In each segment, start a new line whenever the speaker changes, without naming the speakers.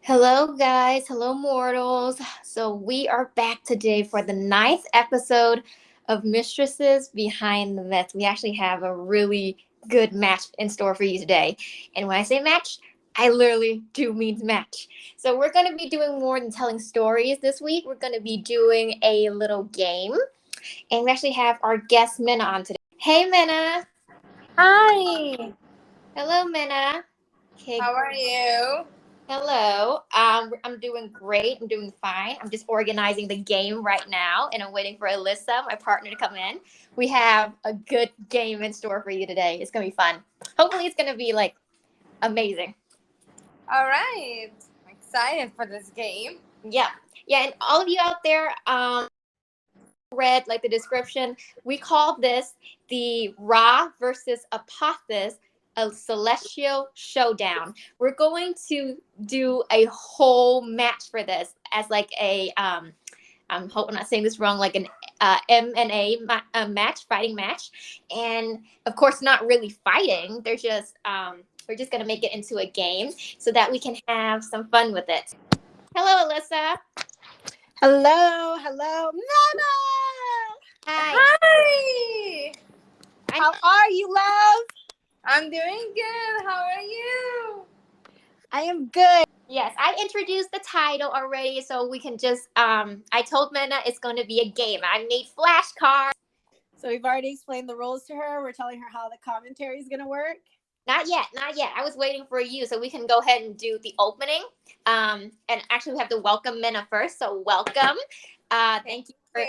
Hello, guys. Hello, mortals. So, we are back today for the ninth episode of Mistresses Behind the Myth. We actually have a really good match in store for you today. And when I say match, I literally do mean match. So, we're going to be doing more than telling stories this week. We're going to be doing a little game. And we actually have our guest, Menna, on today. Hey, Menna.
Hi.
Hello, Menna. Okay.
How are you?
Hello. I'm doing great. I'm doing fine. I'm just organizing the game right now, and I'm waiting for Alyssa, my partner, to come in. We have a good game in store for you today. It's gonna be fun. Hopefully, it's gonna be like amazing.
All right. I'm excited for this game.
Yeah, yeah. And all of you out there, read like the description. We call this the Ra versus Apophis, a celestial showdown. We're going to do a whole match for this as like a I'm hoping I'm not saying this wrong, like an M&A match, fighting match, and of course not really fighting. They're just we're just gonna make it into a game so that we can have some fun with it. Hello, Alyssa.
Hello, Menna.
Hi.
Hi.
How are you, love?
I'm doing good. How are you?
I am good.
Yes, I introduced the title already, so we can just I told Menna it's going to be a game. I made flashcards.
So we've already explained the rules to her. We're telling her how the commentary is going to work.
Not yet, not yet. I was waiting for you so we can go ahead and do the opening. And actually, we have to welcome Menna first. So welcome. Thank you for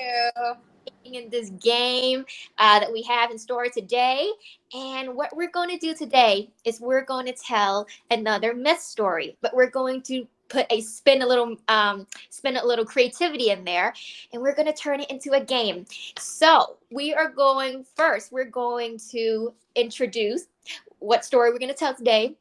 being in this game that we have in store today. And what we're going to do today is we're going to tell another myth story, but we're going to put a spin a little creativity in there, and we're going to turn it into a game. So we are going first. We're going to introduce what story we're going to tell today.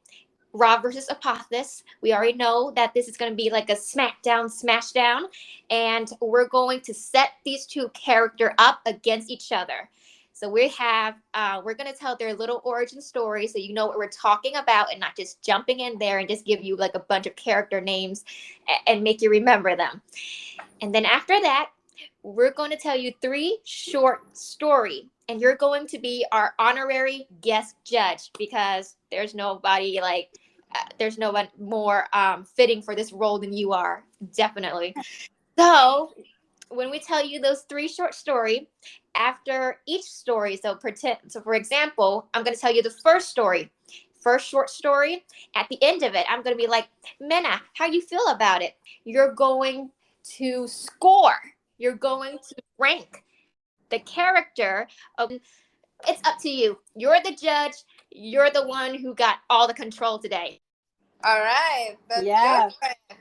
Ra versus Apophis. We already know that this is going to be like a smackdown, smashdown, and we're going to set these two characters up against each other. So we're going to tell their little origin story so you know what we're talking about and not just jumping in there and just give you like a bunch of character names and make you remember them. And then after that, we're going to tell you 3 short stories. And you're going to be our honorary guest judge because there's nobody there's no one more fitting for this role than you are, definitely. So when we tell you those 3 short stories, after each story, so for example, I'm going to tell you the first short story. At the end of it, I'm going to be like, Menna, how you feel about it? You're going to score. You're going to rank the character of. It's up to you. You're the judge. You're the one who got all the control today.
All right. That's
Yeah.
good.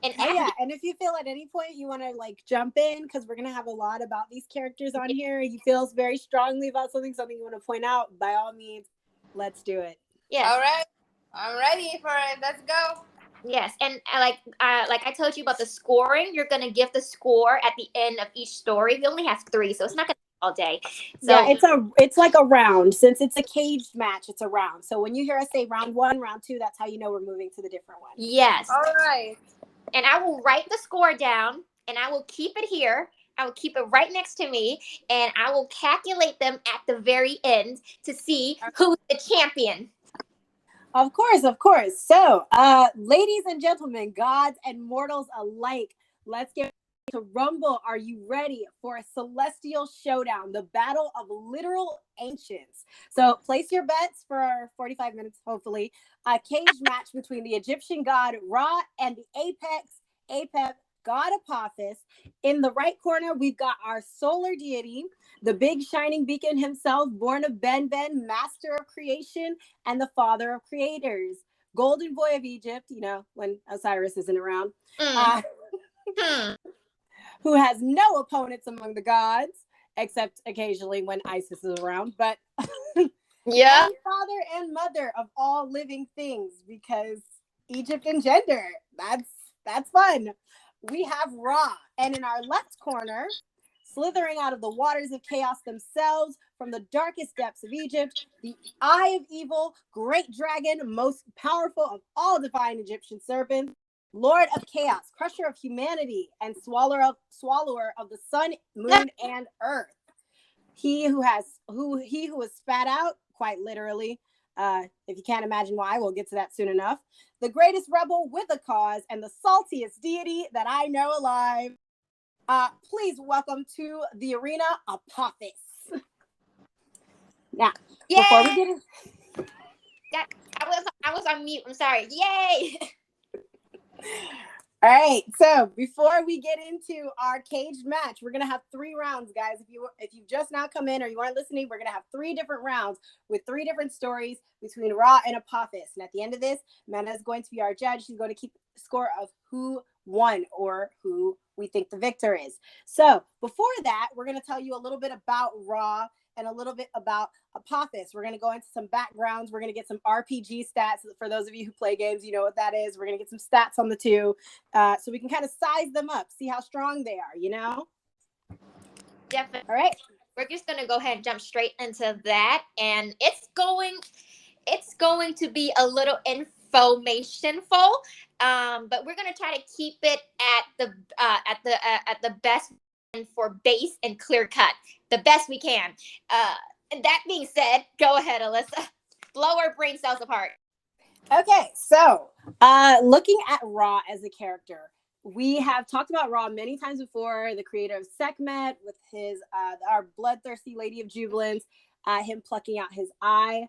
And and if you feel at any point you want to like jump in, because we're going to have a lot about these characters on here, you feel very strongly about something you want to point out, by all means, let's do it.
Yes.
All right. I'm ready for it. Let's go.
Yes, and like I told you about the scoring, you're gonna give the score at the end of each story. We only have 3, so it's not gonna be all day. So
yeah, it's like a round. Since it's a caged match, it's a round. So when you hear us say round 1, round 2, that's how you know we're moving to the different one.
Yes.
All right.
And I will write the score down, and I will keep it here. I will keep it right next to me, and I will calculate them at the very end to see who's the champion.
Of course. So, ladies and gentlemen, gods and mortals alike, let's get to rumble. Are you ready for a celestial showdown, the battle of literal ancients? So place your bets for 45 minutes, hopefully. A cage match between the Egyptian god Ra and the apex god Apophis. In the right corner, we've got our solar deity, the big shining beacon himself, born of Ben, master of creation and the father of creators. Golden boy of Egypt, when Osiris isn't around. Who has no opponents among the gods, except occasionally when Isis is around. But
yeah,
father and mother of all living things, because Egypt and gender, that's fun. We have Ra, and in our left corner, slithering out of the waters of chaos themselves, from the darkest depths of Egypt, the eye of evil, great dragon, most powerful of all divine Egyptian serpents, Lord of chaos, crusher of humanity, and swallower of the sun, moon, and earth. He who was spat out, quite literally. If you can't imagine why, we'll get to that soon enough. The greatest rebel with a cause, and the saltiest deity that I know alive. Please welcome to the arena, Apophis. Now,
Yay!
before we get in,
I was on mute. I'm sorry. Yay!
All right, so before we get into our caged match, we're gonna have 3 rounds, guys. If you've just now come in or you aren't listening, we're gonna have 3 different rounds with 3 different stories between Ra and Apophis. And at the end of this, Menna is going to be our judge. She's going to keep the score of who won or who we think the victor is. So before that, we're gonna tell you a little bit about Ra and a little bit about Apophis. We're going to go into some backgrounds. We're going to get some RPG stats. For those of you who play games, you know what that is. We're going to get some stats on the 2 so we can kind of size them up, see how strong they are, you know?
Definitely.
All right.
We're just going to go ahead and jump straight into that. And it's going to be a little informationful, but we're going to try to keep it at the best for base and clear cut, the best we can. And that being said, go ahead, Alyssa. Blow our brain cells apart.
Okay, so looking at Ra as a character, we have talked about Ra many times before. The creator of Sekhmet with his our bloodthirsty Lady of Jubilance, him plucking out his eye.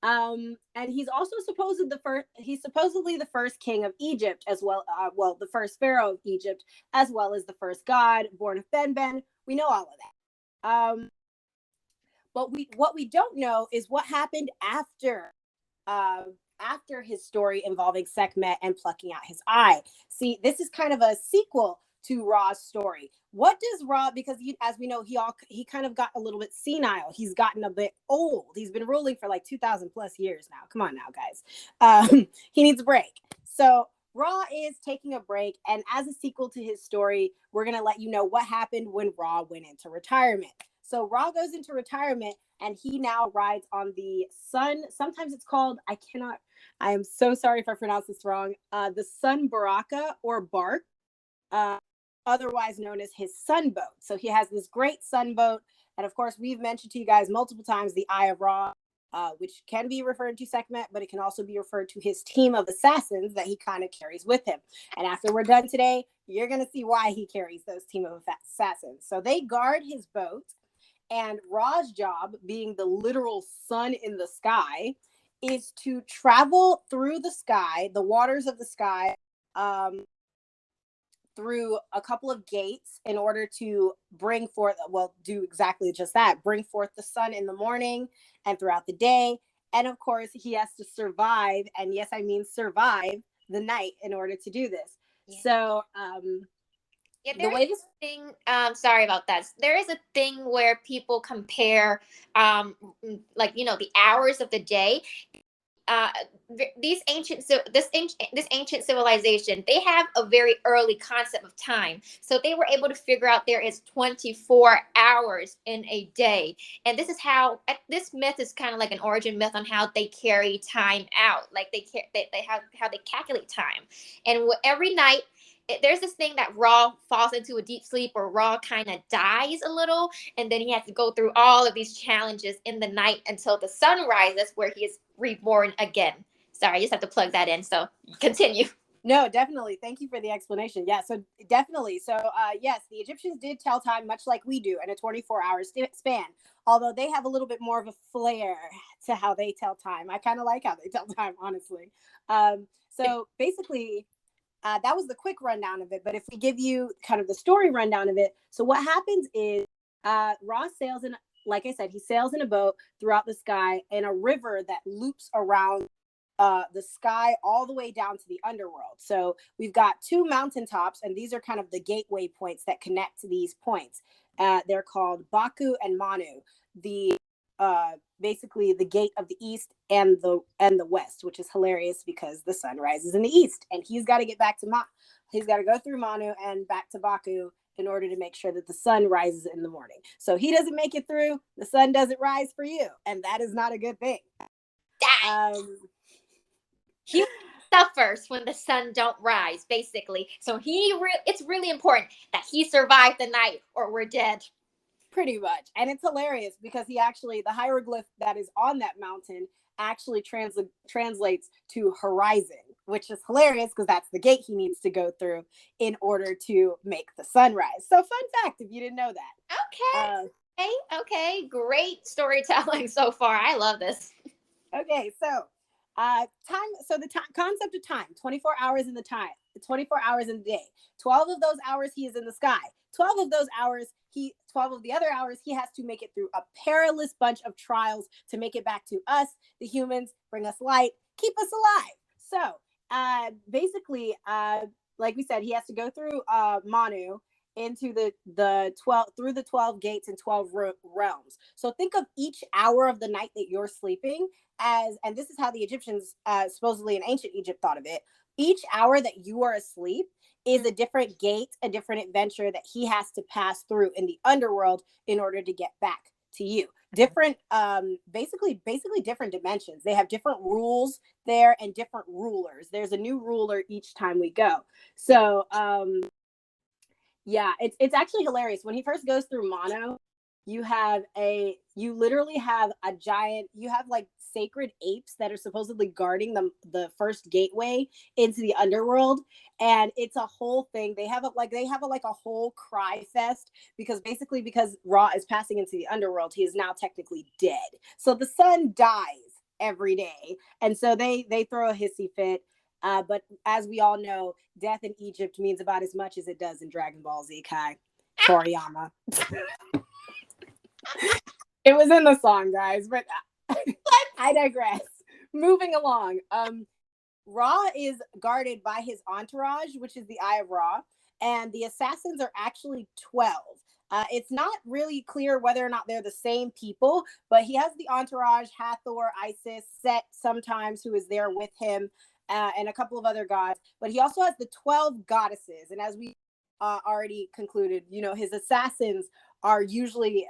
And he's also supposedly the first king of Egypt, as well, the first pharaoh of Egypt, as well as the first god born of Ben. We know all of that. But what we don't know is what happened after his story involving Sekhmet and plucking out his eye. See, this is kind of a sequel to Ra's story. What does Ra, because as we know, he kind of got a little bit senile. He's gotten a bit old. He's been ruling for like 2,000 plus years now. Come on now, guys. He needs a break. So Ra is taking a break. And as a sequel to his story, we're going to let you know what happened when Ra went into retirement. So Ra goes into retirement and he now rides on the sun. Sometimes it's called, I am so sorry if I pronounce this wrong, the Sun Baraka or Bark. Otherwise known as his sunboat. So he has this great sunboat. And of course, we've mentioned to you guys multiple times the Eye of Ra, which can be referred to Sekhmet, but it can also be referred to his team of assassins that he kind of carries with him. And after we're done today, you're going to see why he carries those team of assassins. So they guard his boat. And Ra's job, being the literal sun in the sky, is to travel through the sky, the waters of the sky, through a couple of gates in order to do exactly just that, bring forth the sun in the morning and throughout the day. And of course, he has to survive, and yes, I mean survive the night in order to do this. Yeah. So,
thing, sorry about that. There is a thing where people compare, the hours of the day. This ancient civilization, they have a very early concept of time. So they were able to figure out there is 24 hours in a day. And this is how this myth is kind of like an origin myth on how they carry time out. Like they have how they calculate time. And every night, there's this thing that Ra falls into a deep sleep, or Ra kind of dies a little, and then he has to go through all of these challenges in the night until the sun rises, where he is reborn again. Sorry, I just have to plug that in. So continue.
No, definitely. Thank you for the explanation. Yeah, so definitely. So yes, the Egyptians did tell time much like we do in a 24-hour span, although they have a little bit more of a flair to how they tell time. I kind of like how they tell time, honestly. So basically, that was the quick rundown of it. But if we give you kind of the story rundown of it, so what happens is Ra sails in, like I said, he sails in a boat throughout the sky in a river that loops around the sky all the way down to the underworld. So we've got 2 mountaintops, and these are kind of the gateway points that connect to these points. They're called Baku and Manu. Basically the gate of the east and the west, which is hilarious because the sun rises in the east, and he's got to get back to he's got to go through Manu and back to Baku in order to make sure that the sun rises in the morning. So he doesn't make it through, the sun doesn't rise for you, and that is not a good thing.
suffers when the sun don't rise, basically. So it's really important that he survived the night or we're dead.
Pretty much. And it's hilarious because the hieroglyph that is on that mountain actually translates to horizon, which is hilarious because that's the gate he needs to go through in order to make the sun rise. So fun fact if you didn't know that.
Okay. Great storytelling so far. I love this.
Okay, so time. So the concept of time: 24 hours in the time, 24 hours in the day. 12 of those hours he is in the sky. 12 of those hours 12 of the other hours he has to make it through a perilous bunch of trials to make it back to us, the humans, bring us light, keep us alive. So basically, like we said, he has to go through Manu into the 12 through the 12 gates and 12 realms. So think of each hour of the night that you're sleeping as, and this is how the Egyptians supposedly in ancient Egypt thought of it, each hour that you are asleep is a different gate, a different adventure that he has to pass through in the underworld in order to get back to you. Different basically different dimensions. They have different rules there and different rulers. There's a new ruler each time we go. So yeah, it's actually hilarious. When he first goes through Mono, you literally have a giant, you have like sacred apes that are supposedly guarding the first gateway into the underworld. And it's a whole thing. They have a whole cry fest because Ra is passing into the underworld. He is now technically dead. So the sun dies every day. And so they throw a hissy fit. But as we all know, death in Egypt means about as much as it does in Dragon Ball Z Kai. Toriyama. It was in the song, guys, but I digress. Moving along. Ra is guarded by his entourage, which is the Eye of Ra, and the assassins are actually 12. It's not really clear whether or not they're the same people, but he has the entourage, Hathor, Isis, Set sometimes, who is there with him, and a couple of other gods. But he also has the 12 goddesses. And as we already concluded, his assassins are usually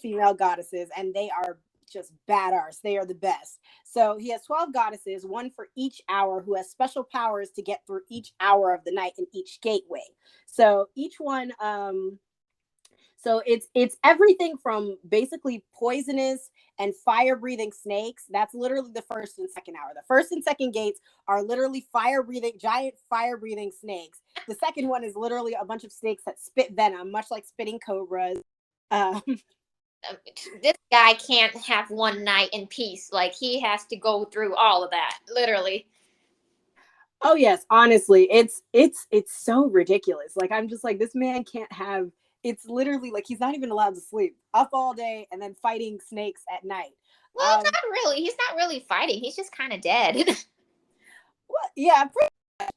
female goddesses, and they are just badass. They are the best. So he has 12 goddesses, one for each hour, who has special powers to get through each hour of the night in each gateway. So each one, so it's everything from basically poisonous and fire-breathing snakes. That's literally the first and second hour. The first and second gates are literally giant fire-breathing snakes. The second one is literally a bunch of snakes that spit venom, much like spitting cobras.
This guy can't have one night in peace. Like, he has to go through all of that, literally.
Oh yes, honestly, it's so ridiculous. Like, I'm just like, this man can't have. It's literally like he's not even allowed to sleep, up all day and then fighting snakes at night.
Well, not really. He's not really fighting. He's just kind of dead.
Well, yeah,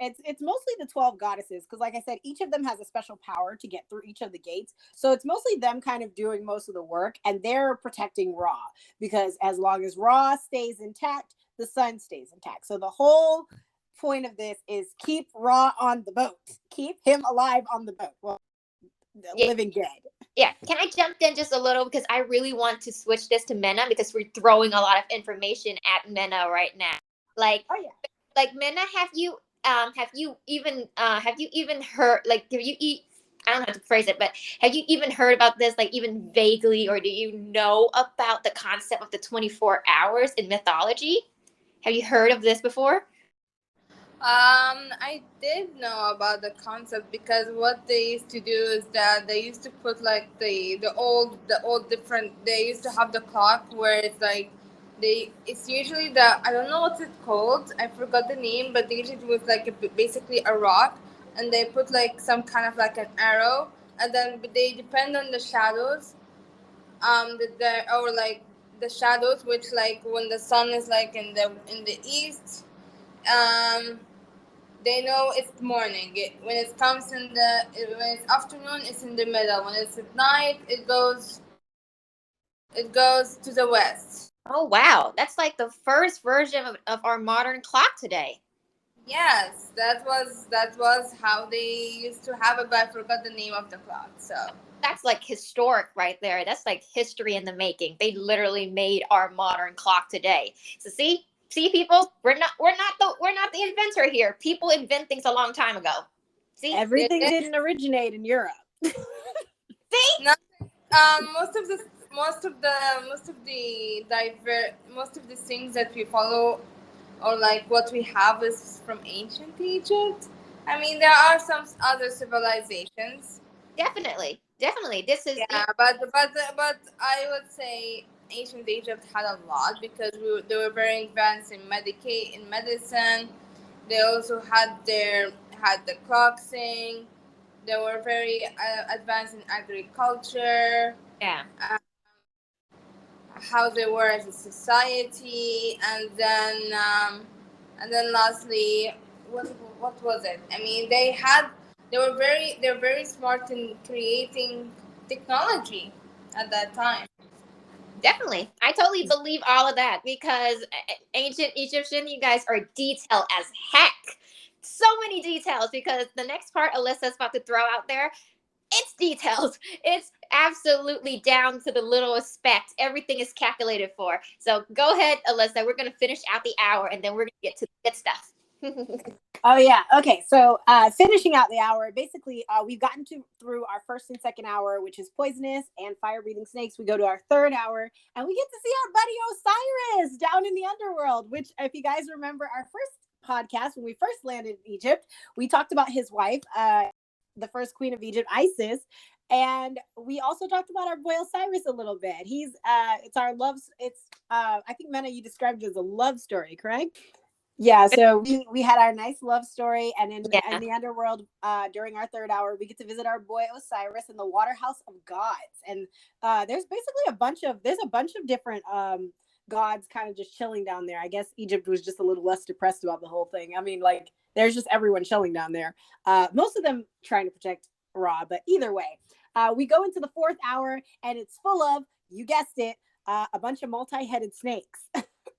it's mostly the 12 goddesses because, like I said, each of them has a special power to get through each of the gates. So it's mostly them kind of doing most of the work, and they're protecting Ra because as long as Ra stays intact, the sun stays intact. So the whole point of this is keep Ra on the boat, keep him alive on the boat. Well, living dead.
Yeah, can I jump in just a little because I really want to switch this to Menna because we're throwing a lot of information at Menna right now. Like, oh yeah, like Menna, have you even heard, like, I don't know how to phrase it, but have you even heard about this, like, even vaguely, or do you know about the concept of the 24 hours in mythology? Have you heard of this before?
I did know about the concept because what they used to do is that they used to put like the old different. They used to have the clock where it's like it's usually I don't know what's it called. I forgot the name, but they usually do with like basically a rock, and they put like some kind of like an arrow, and then they depend on the shadows, or like the shadows, which like when the sun is like in the east, they know it's morning. When it comes when it's afternoon, it's in the middle. When it's at night, it goes to the west.
Oh wow, that's like the first version of our modern clock today.
Yes, that was how they used to have it, but I forgot the name of the clock. So
that's like historic right there. That's like history in the making. They literally made our modern clock today. So see, See, people, we're not the inventor here. People invent things a long time ago. See,
everything didn't originate in Europe.
See,
No, most of the things that we follow, or like what we have, is from ancient Egypt. I mean, there are some other civilizations.
definitely. This is
Yeah, but I would say ancient Egypt had a lot because they were very advanced in medicine. They also had the clock thing. They were very advanced in agriculture.
yeah.
How they were as a society, and then lastly, what was it? I mean, they're very smart in creating technology at that time.
Definitely. I totally believe all of that because ancient Egyptian, you guys are detailed as heck. So many details because the next part Alyssa's about to throw out there, it's details. It's absolutely down to the littlest speck. Everything is calculated for. So go ahead, Alyssa. We're going to finish out the hour and then we're going to get to the good stuff.
Oh yeah. Okay. So finishing out the hour, basically we've gotten through our first and second hour, which is poisonous and fire breathing snakes. We go to our third hour and we get to see our buddy Osiris down in the underworld, which if you guys remember our first podcast, when we first landed in Egypt, we talked about his wife, the first queen of Egypt, Isis. And we also talked about our boy Osiris a little bit. He's it's our love. It's I think Menna, you described it as a love story, correct? Yeah, so we had our nice love story, and in the underworld, during our third hour, we get to visit our boy Osiris in the water house of gods, and there's basically a bunch of different gods kind of just chilling down there. I guess Egypt was just a little less depressed about the whole thing. I mean, like there's just everyone chilling down there. Most of them trying to protect Ra, but either way, we go into the fourth hour, and it's full of, you guessed it, a bunch of multi-headed snakes,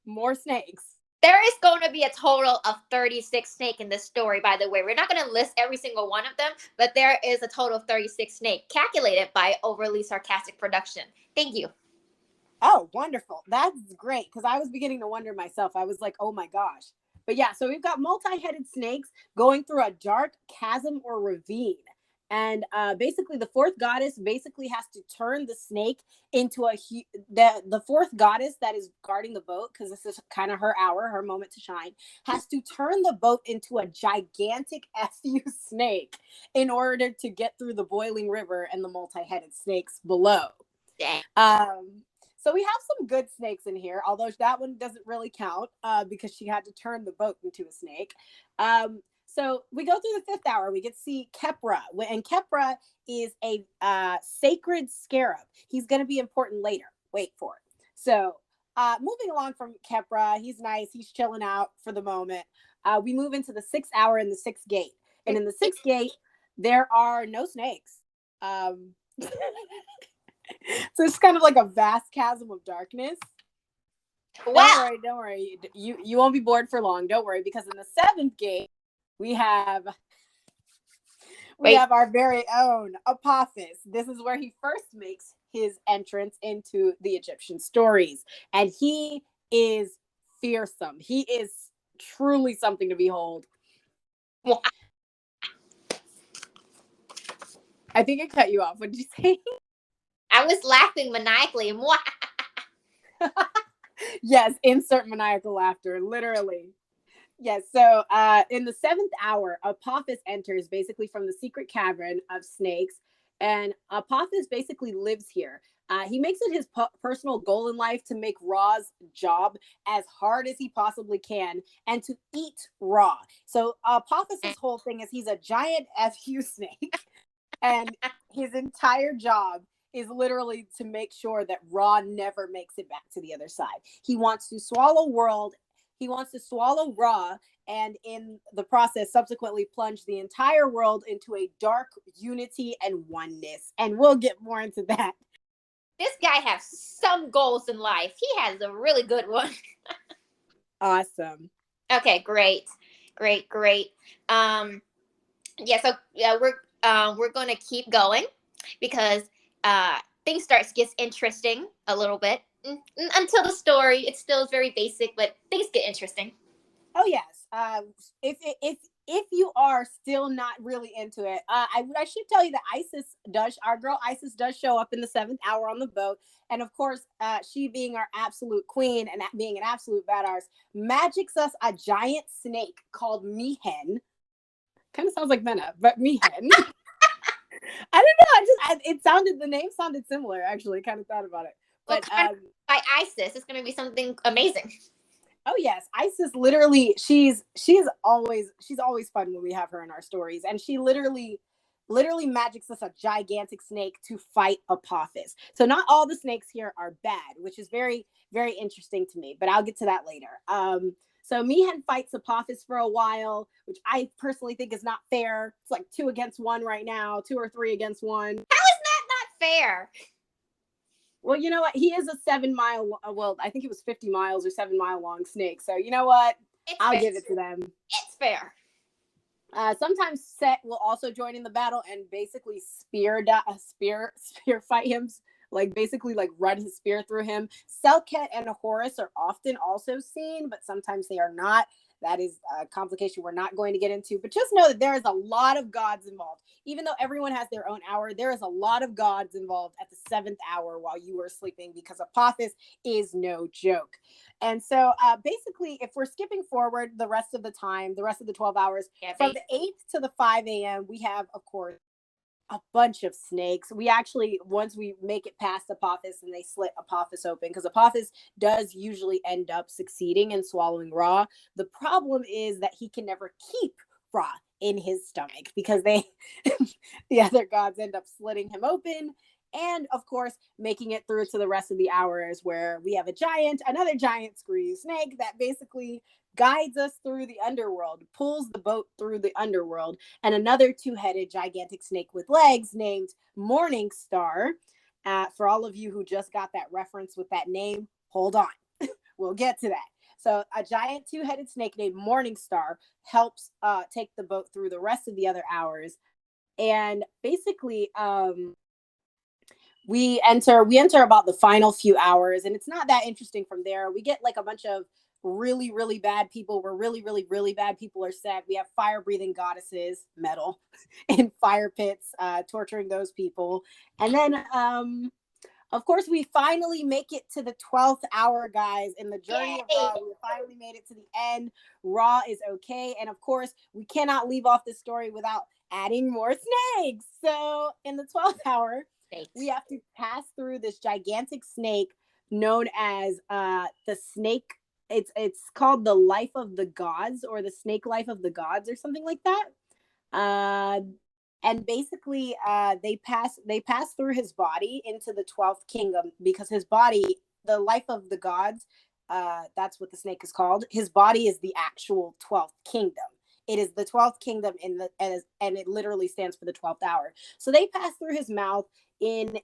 more snakes.
There is going to be a total of 36 snake in this story, by the way. We're not going to list every single one of them, but there is a total of 36 snake calculated by Overly Sarcastic Production. Thank you.
Oh, wonderful. That's great, because I was beginning to wonder myself. I was like, oh my gosh. But yeah, so we've got multi-headed snakes going through a dark chasm or ravine. And basically the fourth goddess basically has to turn the snake into the fourth goddess that is guarding the boat, because this is kind of her hour, her moment to shine, has to turn the boat into a gigantic FU snake in order to get through the boiling river and the multi-headed snakes below. So we have some good snakes in here, although that one doesn't really count because she had to turn the boat into a snake. So we go through the fifth hour. We get to see Khepra, and Khepra is a sacred scarab. He's going to be important later. Wait for it. So moving along from Khepra, he's nice. He's chilling out for the moment. We move into the sixth hour in the sixth gate. And in the sixth gate, there are no snakes. So it's kind of like a vast chasm of darkness.
Wow.
Don't worry. You won't be bored for long. Don't worry, because in the seventh gate, we have our very own Apophis. This is where he first makes his entrance into the Egyptian stories. And he is fearsome. He is truly something to behold. I think I cut you off. What did you say?
I was laughing maniacally.
Yes, insert maniacal laughter, literally. Yes, so in the seventh hour, Apophis enters basically from the secret cavern of snakes, and Apophis basically lives here. He makes it his personal goal in life to make Ra's job as hard as he possibly can and to eat Ra. So Apophis's whole thing is he's a giant FU snake, and his entire job is literally to make sure that Ra never makes it back to the other side. He wants to swallow Ra, and in the process subsequently plunge the entire world into a dark unity and oneness. And we'll get more into that.
This guy has some goals in life. He has a really good one.
Awesome.
Okay, great. We're going to keep going because things gets interesting a little bit. Until the story, it still is very basic, but things get interesting.
Oh yes. If you are still not really into it, I should tell you that our girl Isis does show up in the 7th hour on the boat, and of course, she being our absolute queen and being an absolute badass, magics us a giant snake called Mihen. Kind of sounds like Menna, but Mihen. I don't know. The name sounded similar. Actually, kind of thought about it. But
by Isis, it's going to be something amazing.
Oh yes, Isis literally she's always fun when we have her in our stories, and she literally magics us a gigantic snake to fight Apophis. So not all the snakes here are bad, which is very very interesting to me, but I'll get to that later. So Mihen fights Apophis for a while, which I personally think is not fair. It's like 2 against 1 right now, 2 or 3 against 1.
How is that not fair?
Well, you know what? He is a 7-mile, well, I think it was 50 miles or 7-mile long snake. So you know what? I'll give it to them.
It's fair.
Sometimes Seth will also join in the battle and basically spear fight him, like basically like run his spear through him. Selket and Horus are often also seen, but sometimes they are not. That is a complication we're not going to get into, but just know that there is a lot of gods involved. Even though everyone has their own hour, there is a lot of gods involved at the 7th hour while you are sleeping, because Apophis is no joke. And so basically, if we're skipping forward the rest of the time, the rest of the 12 hours, from the 8th to the 5 a.m., we have, of course, a bunch of snakes. We actually, once we make it past Apophis and they slit Apophis open, because Apophis does usually end up succeeding in swallowing Ra. The problem is that he can never keep Ra in his stomach, because the other gods end up slitting him open. And of course, making it through to the rest of the hours, where we have another giant screw snake that basically guides us through the underworld, pulls the boat through the underworld, and another 2-headed gigantic snake with legs named Morning Star. For all of you who just got that reference with that name, hold on. We'll get to that. So a giant 2-headed snake named Morning Star helps take the boat through the rest of the other hours. And basically, we enter about the final few hours, and it's not that interesting from there. We get like a bunch of really really bad people, where really bad people are set. We have fire breathing goddesses, metal, in fire pits, torturing those people. And then of course, we finally make it to the 12th hour, guys. In the journey of Ra, we finally made it to the end. Ra is okay. And of course, we cannot leave off this story without adding more snakes. So in the 12th hour, we have to pass through this gigantic snake known as the snake. It's called the life of the gods, or the snake life of the gods, or something like that. And basically, they pass through his body into the 12th kingdom, because his body, the life of the gods, that's what the snake is called. His body is the actual 12th kingdom. It is the 12th kingdom and it literally stands for the 12th hour. So they pass through his mouth and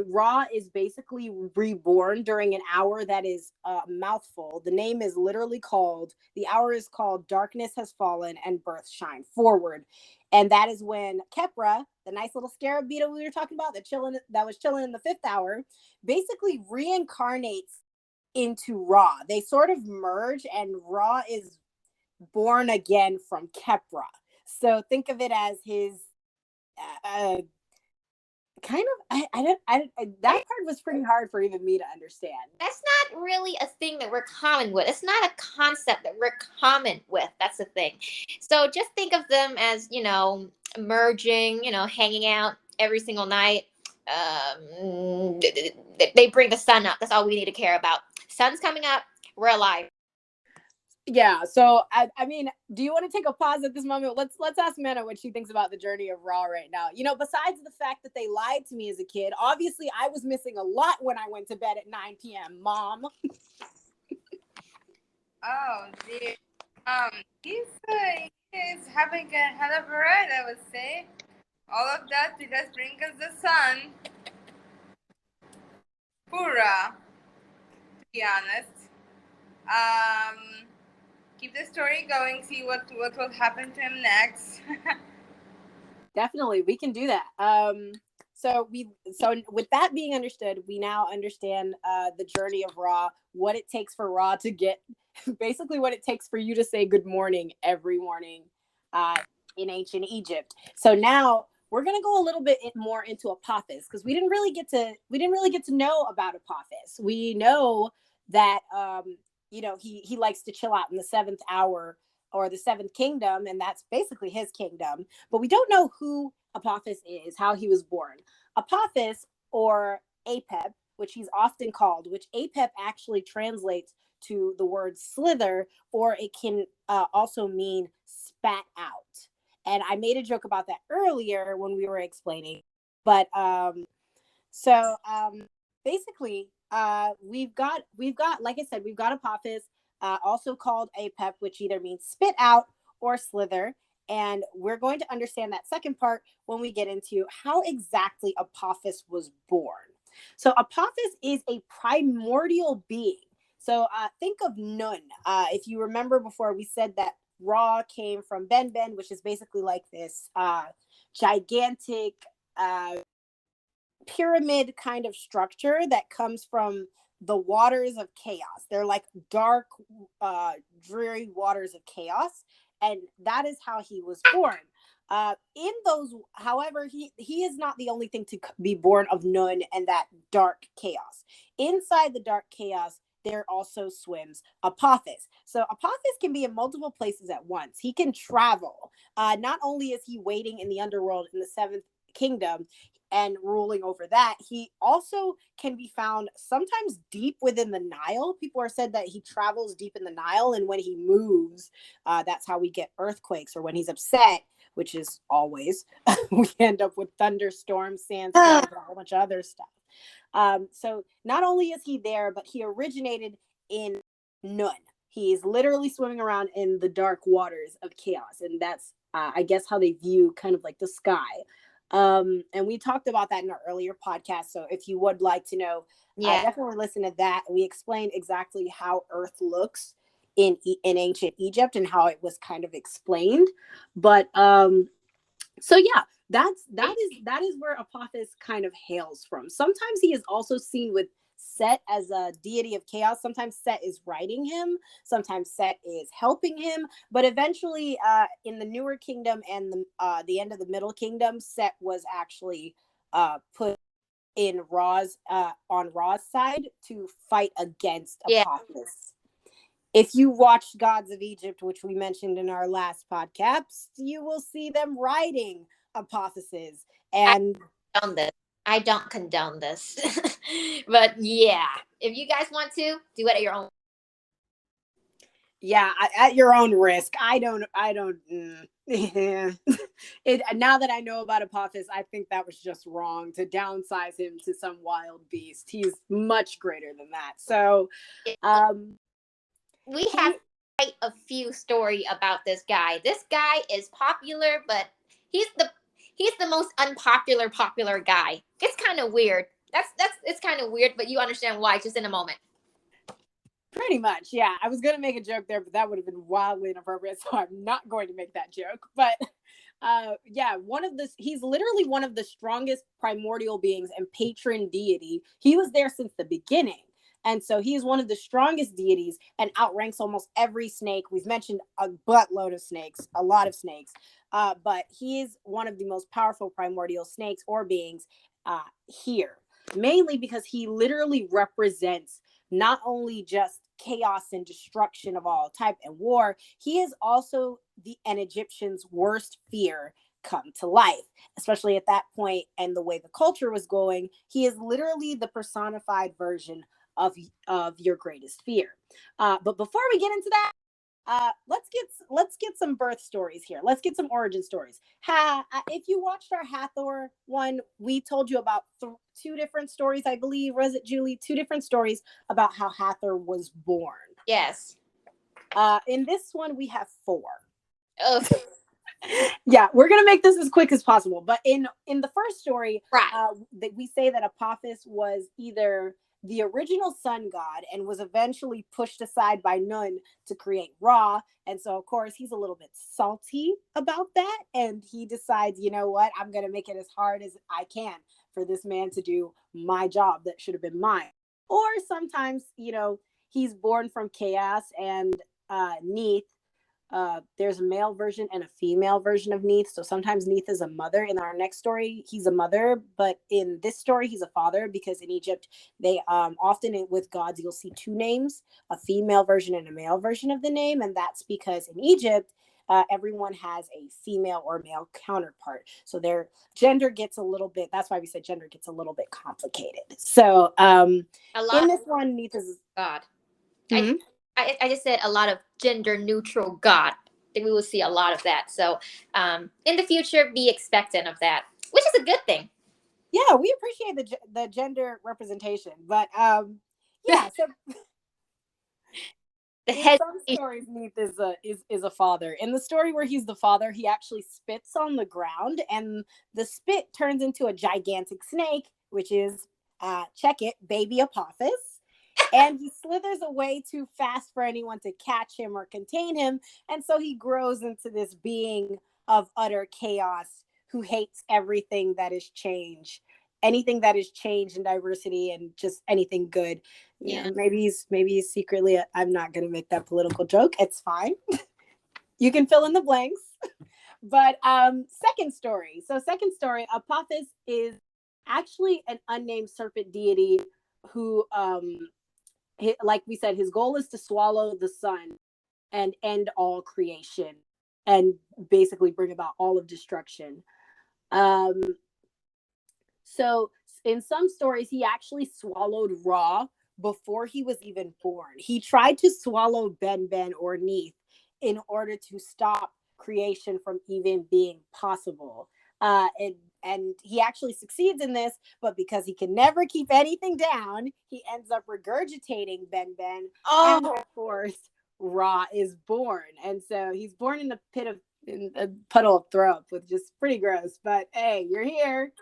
Ra is basically reborn during an hour that is a mouthful. The hour is called Darkness Has Fallen and Birth Shine Forward. And that is when Kepra, the nice little scarab beetle we were talking about that was chilling in the 5th hour, basically reincarnates into Ra. They sort of merge, and Ra is born again from Kepra. So think of it as his kind of that part was pretty hard for even me to understand.
That's not really a thing that we're common with. It's not a concept that we're common with. That's the thing. So just think of them as, merging, hanging out every single night. They bring the sun up. That's all we need to care about. Sun's coming up. We're alive.
Yeah, so I mean, do you want to take a pause at this moment? Let's ask Menna what she thinks about the journey of Ra right now. Besides the fact that they lied to me as a kid, obviously I was missing a lot when I went to bed at 9 p.m. Mom.
Oh dear. He's having a hell of a ride, I would say. All of that to just bring us the sun. Pura, to be honest. Keep the story going, see what will happen to him next.
Definitely, we can do that. So with that being understood, we now understand the journey of Ra, what it takes for Ra to get, basically what it takes for you to say good morning every morning in ancient Egypt. So now we're gonna go a little bit more into Apophis, because we didn't really get to know about Apophis. We know that he likes to chill out in the seventh hour or the seventh kingdom, and that's basically his kingdom. But we don't know who Apophis is, how he was born. Apophis, or Apep, which he's often called, which Apep actually translates to the word slither, or it can also mean spat out. And I made a joke about that earlier when we were explaining. But basically, we've got, like I said, we've got Apophis, also called Apep, which either means spit out or slither. And we're going to understand that second part when we get into how exactly Apophis was born. So Apophis is a primordial being. So think of Nun. If you remember before, we said that Ra came from Ben, which is basically like this gigantic pyramid kind of structure that comes from the waters of chaos. They're like dark, dreary waters of chaos. And that is how he was born. In those, however, he is not the only thing to be born of Nun and that dark chaos. Inside the dark chaos, there also swims Apophis. So Apophis can be in multiple places at once. He can travel. Not only is he waiting in the underworld in the seventh kingdom and ruling over that, he also can be found sometimes deep within the Nile. People are said that he travels deep in the Nile, and when he moves, that's how we get earthquakes, or when he's upset, which is always, we end up with thunderstorms, sandstorms, and a whole bunch of other stuff. So not only is he there, but he originated in Nun. He's literally swimming around in the dark waters of chaos, and that's I guess how they view kind of like the sky. And we talked about that in our earlier podcast. So if you would like to know, definitely listen to that. We explained exactly how Earth looks in ancient Egypt and how it was kind of explained. But so yeah, that is where Apophis kind of hails from. Sometimes he is also seen with Set as a deity of chaos. Sometimes Set is riding him. Sometimes Set is helping him. But eventually, in the newer kingdom and the end of the middle kingdom, Set was actually put in on Ra's side to fight against Apophis. If you watched Gods of Egypt, which we mentioned in our last podcast, you will see them riding Apophises. And
I don't condone this. But yeah, if you guys want to, do it at your own.
Yeah, at your own risk. I don't. Yeah. Now that I know about Apophis, I think that was just wrong to downsize him to some wild beast. He's much greater than that. So,
we have quite a few story about this guy. This guy is popular, but he's the most unpopular popular guy. It's kind of weird. It's kind of weird, but you understand why just in a moment.
Pretty much, yeah. I was going to make a joke there, but that would have been wildly inappropriate, so I'm not going to make that joke. But yeah, he's literally one of the strongest primordial beings and patron deity. He was there since the beginning. And so he is one of the strongest deities and outranks almost every snake. We've mentioned a buttload of snakes, a lot of snakes. But he is one of the most powerful primordial snakes or beings here, mainly because he literally represents not only just chaos and destruction of all type and war, he is also an Egyptian's worst fear come to life, especially at that point and the way the culture was going. He is literally the personified version of your greatest fear. But before we get into that, let's get some birth stories here. Let's get some origin stories. If you watched our Hathor one, we told you about two different stories, I believe. Was it, Julie? Two different stories about how Hathor was born.
Yes.
In this one, we have four.
Oh.
Yeah, we're gonna make this as quick as possible. But in the first story,
right,
we say that Apophis was either the original sun god and was eventually pushed aside by Nun to create Ra. And so, of course, he's a little bit salty about that. And he decides, you know what, I'm going to make it as hard as I can. for this man to do my job that should have been mine. Or sometimes, he's born from chaos and Neith. There's a male version and a female version of Neith. So sometimes Neith is a mother. In our next story, he's a mother, but in this story, he's a father, because in Egypt, they often with gods, you'll see two names, a female version and a male version of the name. And that's because in Egypt, everyone has a female or male counterpart. So their gender gets a little bit, that's why we said gender gets a little bit complicated. So in this one, Neith is
God.
Hmm?
I just said a lot of gender neutral God. I think we will see a lot of that. So in the future, be expectant of that, which is a good thing.
Yeah, we appreciate the gender representation, but yeah. So
The
in
head
some stories, Neith is a father. In the story where he's the father, he actually spits on the ground, and the spit turns into a gigantic snake, which is check it, baby Apophis. And he slithers away too fast for anyone to catch him or contain him. And so he grows into this being of utter chaos who hates everything that is change, anything that is change and diversity and just anything good.
Yeah.
Maybe he's secretly, I'm not going to make that political joke. It's fine. You can fill in the blanks. But second story. So second story, Apophis is actually an unnamed serpent deity who, like we said, his goal is to swallow the sun and end all creation and basically bring about all of destruction. So in some stories, he actually swallowed Ra before he was even born. He tried to swallow Ben or Neith in order to stop creation from even being possible. And he actually succeeds in this, but because he can never keep anything down, he ends up regurgitating Ben. And of course, Ra is born. And so he's born in a puddle of throw up, which is pretty gross. But hey, you're here.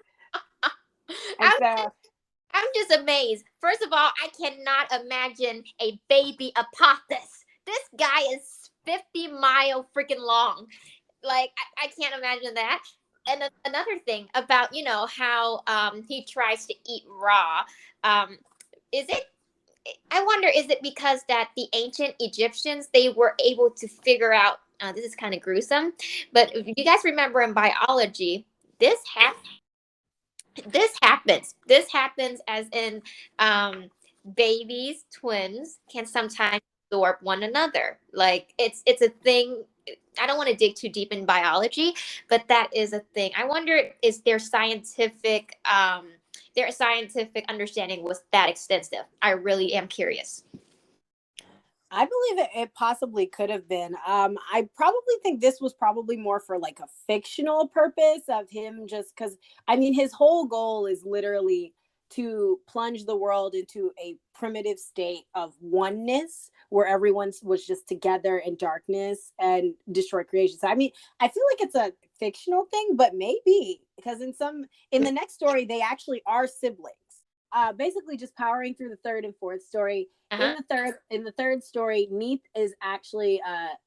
I'm just amazed. First of all, I cannot imagine a baby Apophis. This guy is 50-mile freaking long. Like, I can't imagine that. And another thing about, how he tries to eat raw. I wonder, is it because that the ancient Egyptians, they were able to figure out, this is kind of gruesome, but if you guys remember in biology, this happens as in babies, twins can sometimes absorb one another. Like it's a thing. I don't want to dig too deep in biology, but that is a thing. I wonder, is their scientific understanding was that extensive? I really am curious.
I believe it possibly could have been. I probably think this was probably more for like a fictional purpose of him, just because, his whole goal is literally to plunge the world into a primitive state of oneness where everyone was just together in darkness and destroy creation. So, I feel like it's a fictional thing, but maybe because in the next story, they actually are siblings. Basically just powering through the third and fourth story. In the third story, Neith is actually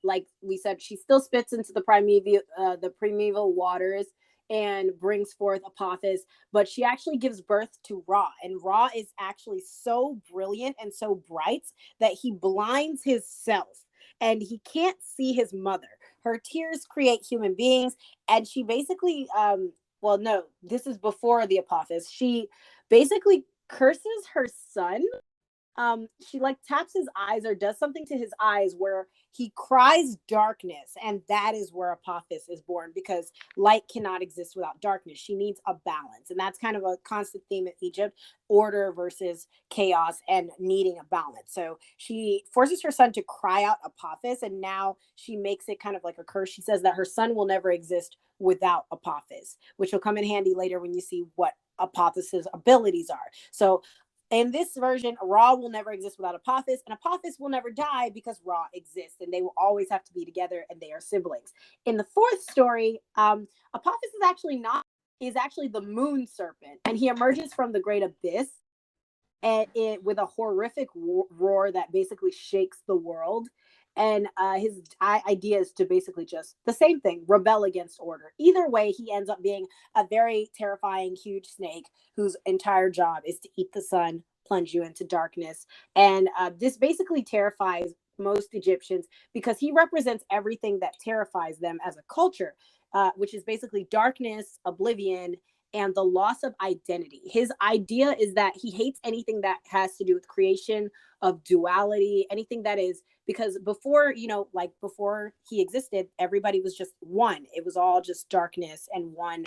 like we said, she still spits into the primeval waters and brings forth Apophis, but she actually gives birth to Ra, and Ra is actually so brilliant and so bright that he blinds himself and he can't see his mother. Her tears create human beings, and she basically this is before the Apophis. She basically curses her son. She like taps his eyes or does something to his eyes where he cries darkness, and that is where Apophis is born, because light cannot exist without darkness. She needs a balance, and that's kind of a constant theme in Egypt: order versus chaos and needing a balance. So she forces her son to cry out Apophis, and now she makes it kind of like a curse. She says that her son will never exist without Apophis, which will come in handy later when you see what Apophis's abilities are. So in this version, Ra will never exist without Apophis, and Apophis will never die because Ra exists, and they will always have to be together, and they are siblings. In the fourth story, Apophis is actually the moon serpent, and he emerges from the great abyss with a horrific roar that basically shakes the world. And his idea is to basically just the same thing, rebel against order. Either way, he ends up being a very terrifying, huge snake whose entire job is to eat the sun, plunge you into darkness. And this basically terrifies most Egyptians because he represents everything that terrifies them as a culture, which is basically darkness, oblivion, and the loss of identity. His idea is that he hates anything that has to do with creation, of duality, anything that is, because before, like before he existed, everybody was just one. It was all just darkness and one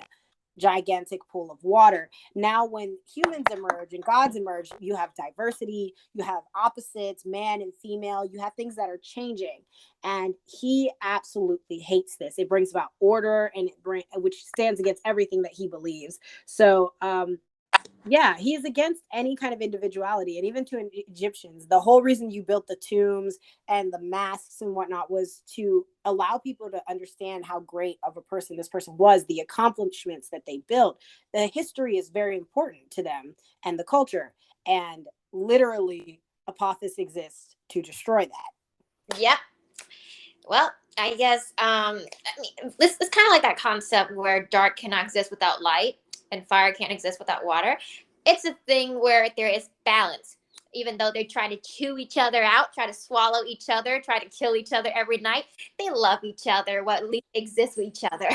gigantic pool of water. Now, when humans emerge and gods emerge, you have diversity, you have opposites, man and female, you have things that are changing. And he absolutely hates this. It brings about order, and which stands against everything that he believes. So, yeah, he is against any kind of individuality. And even to Egyptians, the whole reason you built the tombs and the masks and whatnot was to allow people to understand how great of a person this person was, the accomplishments that they built. The history is very important to them and the culture. And literally, Apophis exists to destroy that.
Yep. Well, I guess this is kind of like that concept where dark cannot exist without light and fire can't exist without water. It's a thing where there is balance. Even though they try to chew each other out, try to swallow each other, try to kill each other every night, they love each other, well, at least exist with each other.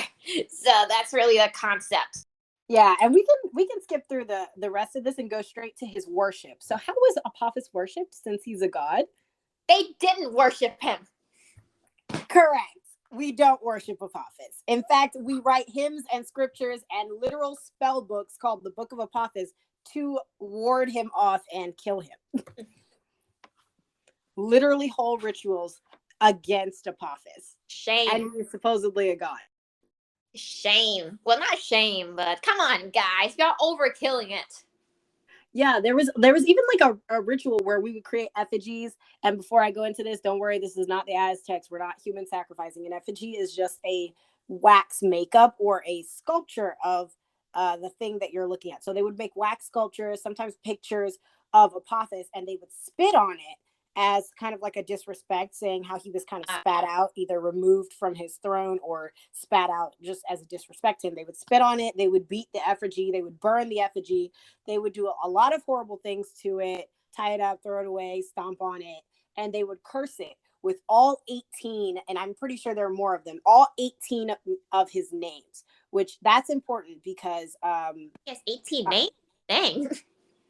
So that's really a concept.
Yeah, and we can skip through the rest of this and go straight to his worship. So how was Apophis worshipped since he's a god?
They didn't worship him.
Correct. We don't worship Apophis. In fact, we write hymns and scriptures and literal spell books called the Book of Apophis to ward him off and kill him. Literally whole rituals against Apophis.
Shame.
And he's supposedly a god.
Shame. Well, not shame, but come on, guys. Y'all overkilling it.
Yeah, there was even like a ritual where we would create effigies. And before I go into this, don't worry, this is not the Aztecs. We're not human sacrificing. An effigy is just a wax makeup or a sculpture of the thing that you're looking at. So they would make wax sculptures, sometimes pictures of Apophis, and they would spit on it as kind of like a disrespect, saying how he was kind of spat out, either removed from his throne or spat out just as a disrespect to him. They would spit on it, they would beat the effigy, they would burn the effigy, they would do a lot of horrible things to it, tie it up, throw it away, stomp on it, and they would curse it with all 18, and I'm pretty sure there are more of them, all 18 of his names, which that's important because
He has 18 names? Dang.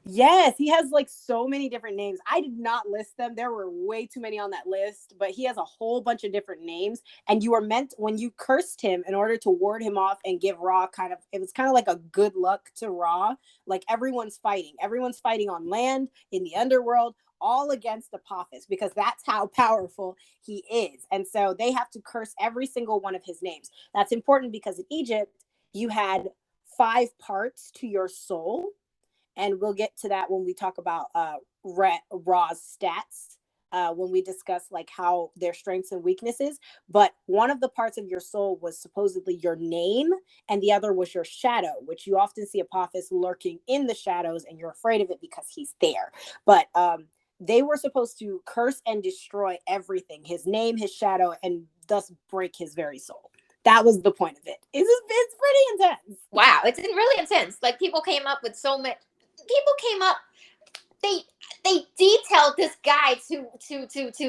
Yes, he has like so many different names. I did not list them. There were way too many on that list, but he has a whole bunch of different names. And you were meant, when you cursed him in order to ward him off and give Ra it was kind of like a good luck to Ra. Like everyone's fighting. Everyone's fighting on land, in the underworld, all against Apophis because that's how powerful he is. And so they have to curse every single one of his names. That's important because in Egypt, you had 5 parts to your soul. And we'll get to that when we talk about Ra's stats, when we discuss like how their strengths and weaknesses. But one of the parts of your soul was supposedly your name, and the other was your shadow, which you often see Apophis lurking in the shadows, and you're afraid of it because he's there. But they were supposed to curse and destroy everything, his name, his shadow, and thus break his very soul. That was the point of it. It's pretty intense.
Wow, it's really intense. Like people came up with so much. People came up. They detailed this guy to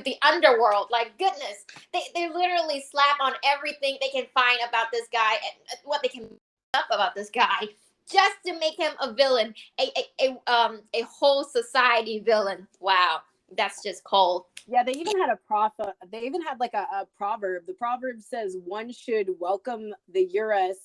the underworld. Like goodness, they literally slap on everything they can find about this guy and what they can up about this guy just to make him a villain, a whole society villain. Wow, that's just cold.
Yeah, they even had a prophet. They even had like a proverb. The proverb says one should welcome the Urus,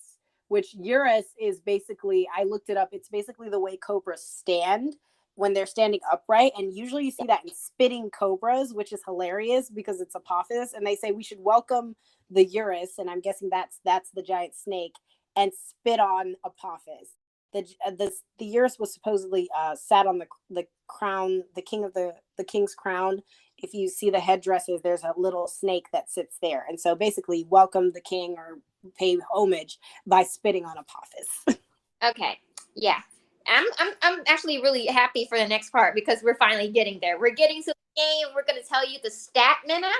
which Urus is basically, I looked it up, it's basically the way cobras stand when they're standing upright. And usually you see that in spitting cobras, which is hilarious because it's Apophis. And they say we should welcome the Urus, and I'm guessing that's the giant snake, and spit on Apophis. The Urus was supposedly sat on the crown, the king's crown. If you see the headdresses, there's a little snake that sits there. And so basically welcome the king or pay homage by spitting on Apophis.
Okay. Yeah. I'm actually really happy for the next part because we're finally getting there. We're getting to the game. We're going to tell you the stat, Menna.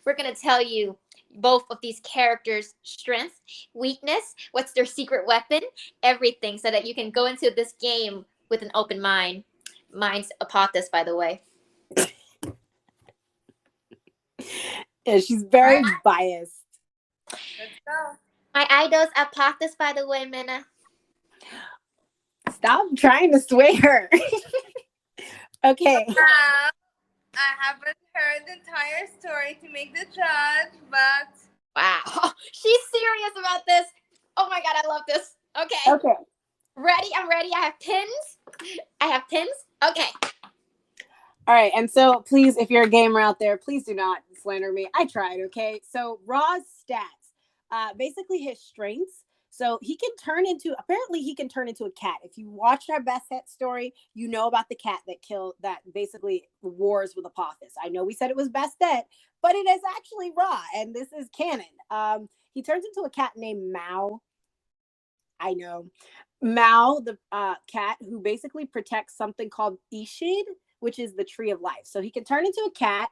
we're going to tell you both of these characters' strength, weakness, what's their secret weapon, everything, so that you can go into this game with an open mind. Mine's Apophis, by the way.
Yeah, she's very biased.
Let's go.
My idol's Apophis, by the way, Menna.
Stop trying to sway her. Okay.
I haven't heard the entire story to make the judge, but
Wow. She's serious about this. Oh my God, I love this. Okay.
Okay.
Ready? I'm ready. I have pins. Okay.
All right. And so please, if you're a gamer out there, please do not slander me. I tried. Okay. So Ra's stats, basically his strengths. So apparently he can turn into a cat. If you watched our best set story, you know about the cat that basically wars with Apophis. I know we said it was best set, but it is actually Ra, and this is canon. He turns into a cat named Mao. I know. Mao, the cat who basically protects something called Ishid, which is the tree of life. So he can turn into a cat.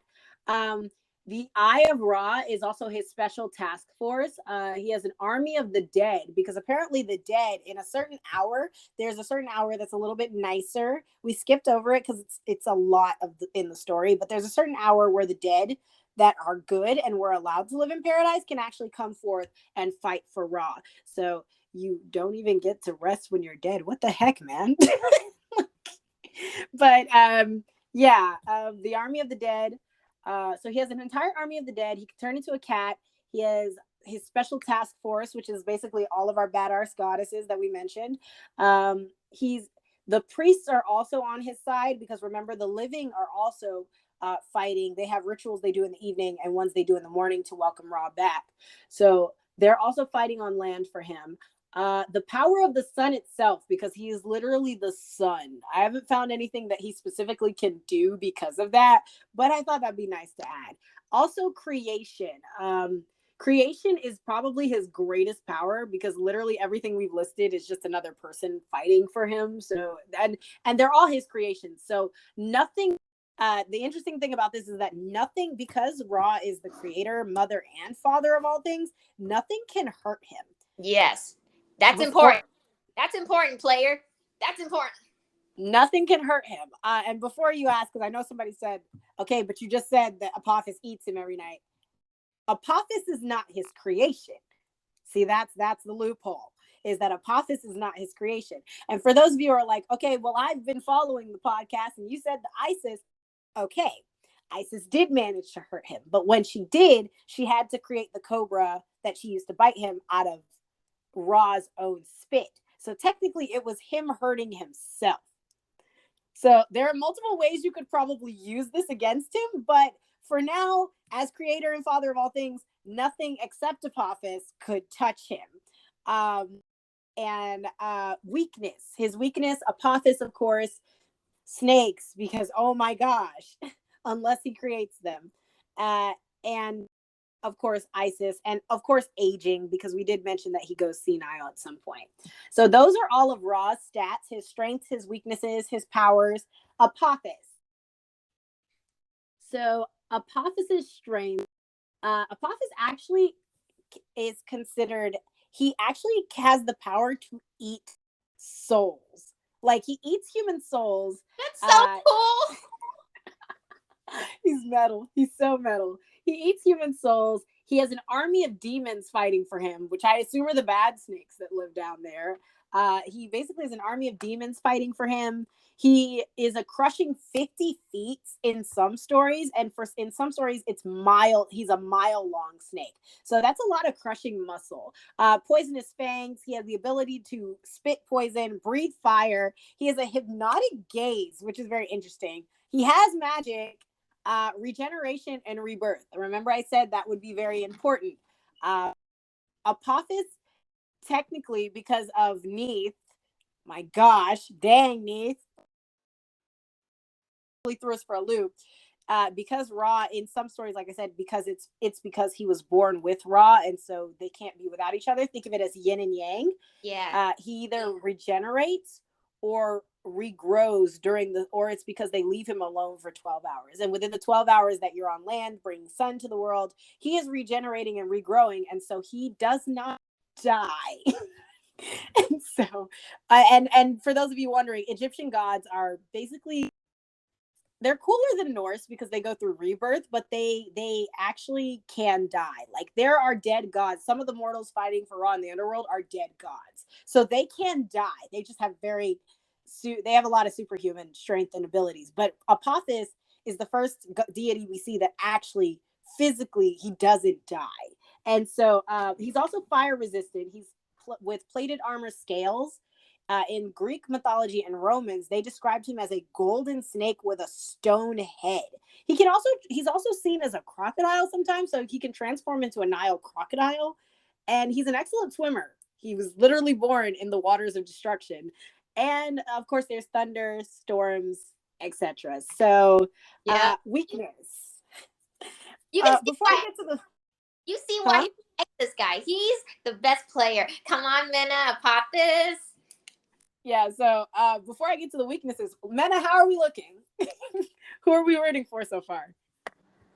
The Eye of Ra is also his special task force. He has an army of the dead, because apparently the dead in a certain hour, there's a certain hour that's a little bit nicer. We skipped over it because it's a lot in the story, but there's a certain hour where the dead that are good and were allowed to live in paradise can actually come forth and fight for Ra. So you don't even get to rest when you're dead. What the heck, man? But the army of the dead. So he has an entire army of the dead. He can turn into a cat. He has his special task force, which is basically all of our badass goddesses that we mentioned. The priests are also on his side, because remember, the living are also fighting. They have rituals they do in the evening and ones they do in the morning to welcome Ra back. So they're also fighting on land for him. The power of the sun itself, because he is literally the sun. I haven't found anything that he specifically can do because of that, but I thought that'd be nice to add. Also, creation. Creation is probably his greatest power, because literally everything we've listed is just another person fighting for him. So and they're all his creations. So nothing. The interesting thing about this is that nothing, because Ra is the creator, mother, and father of all things, nothing can hurt him.
Yes. That's important. That's important, player. That's important.
Nothing can hurt him. And before you ask, because I know somebody said, okay, but you just said that Apophis eats him every night. Apophis is not his creation. See, that's the loophole, is that Apophis is not his creation. And for those of you who are like, okay, well, I've been following the podcast and you said the Isis. Okay, Isis did manage to hurt him. But when she did, she had to create the cobra that she used to bite him out of Ra's own spit. So technically it was him hurting himself. So there are multiple ways you could probably use this against him, but for now, as creator and father of all things, nothing except Apophis could touch him. Weakness. His weakness, Apophis, of course, snakes, because oh my gosh, unless he creates them. And of course, Isis, and of course, aging, because we did mention that he goes senile at some point. So those are all of Ra's stats, his strengths, his weaknesses, his powers. Apophis. So Apophis's strength, Apophis actually is considered, he actually has the power to eat souls. Like, he eats human souls.
That's so cool.
He's metal. He's so metal. He eats human souls. He has an army of demons fighting for him, which I assume are the bad snakes that live down there. He basically has an army of demons fighting for him. He is a crushing 50 feet in some stories, and in some stories it's mile. He's a mile-long snake, so that's a lot of crushing muscle. Poisonous fangs. He has the ability to spit poison, breathe fire. He has a hypnotic gaze, which is very interesting. He has magic. Regeneration and rebirth. Remember, I said that would be very important. Apophis, technically, because of Neith, my gosh, dang Neith, really threw us for a loop. Because Ra, in some stories, like I said, because it's because he was born with Ra, and so they can't be without each other. Think of it as yin and yang.
Yeah.
He either regenerates or regrows or it's because they leave him alone for 12 hours. And within the 12 hours that you're on land, bringing sun to the world, he is regenerating and regrowing. And so he does not die. And so, and for those of you wondering, Egyptian gods are basically, they're cooler than Norse because they go through rebirth, but they actually can die. Like there are dead gods. Some of the mortals fighting for Ra in the underworld are dead gods, so they can die. They just have they have a lot of superhuman strength and abilities. But Apophis is the first deity we see that actually physically he doesn't die, and so he's also fire resistant. He's with plated armor scales. In Greek mythology and Romans, they described him as a golden snake with a stone head. He's also seen as a crocodile sometimes, so he can transform into a Nile crocodile. And he's an excellent swimmer. He was literally born in the waters of destruction. And of course, there's thunder, storms, etc. So, weakness. Before I get to the,
you see why you like this guy. He's the best player. Come on, Menna, Apophis.
Yeah, so before I get to the weaknesses, Menna, how are we looking? Who are we rooting for so far?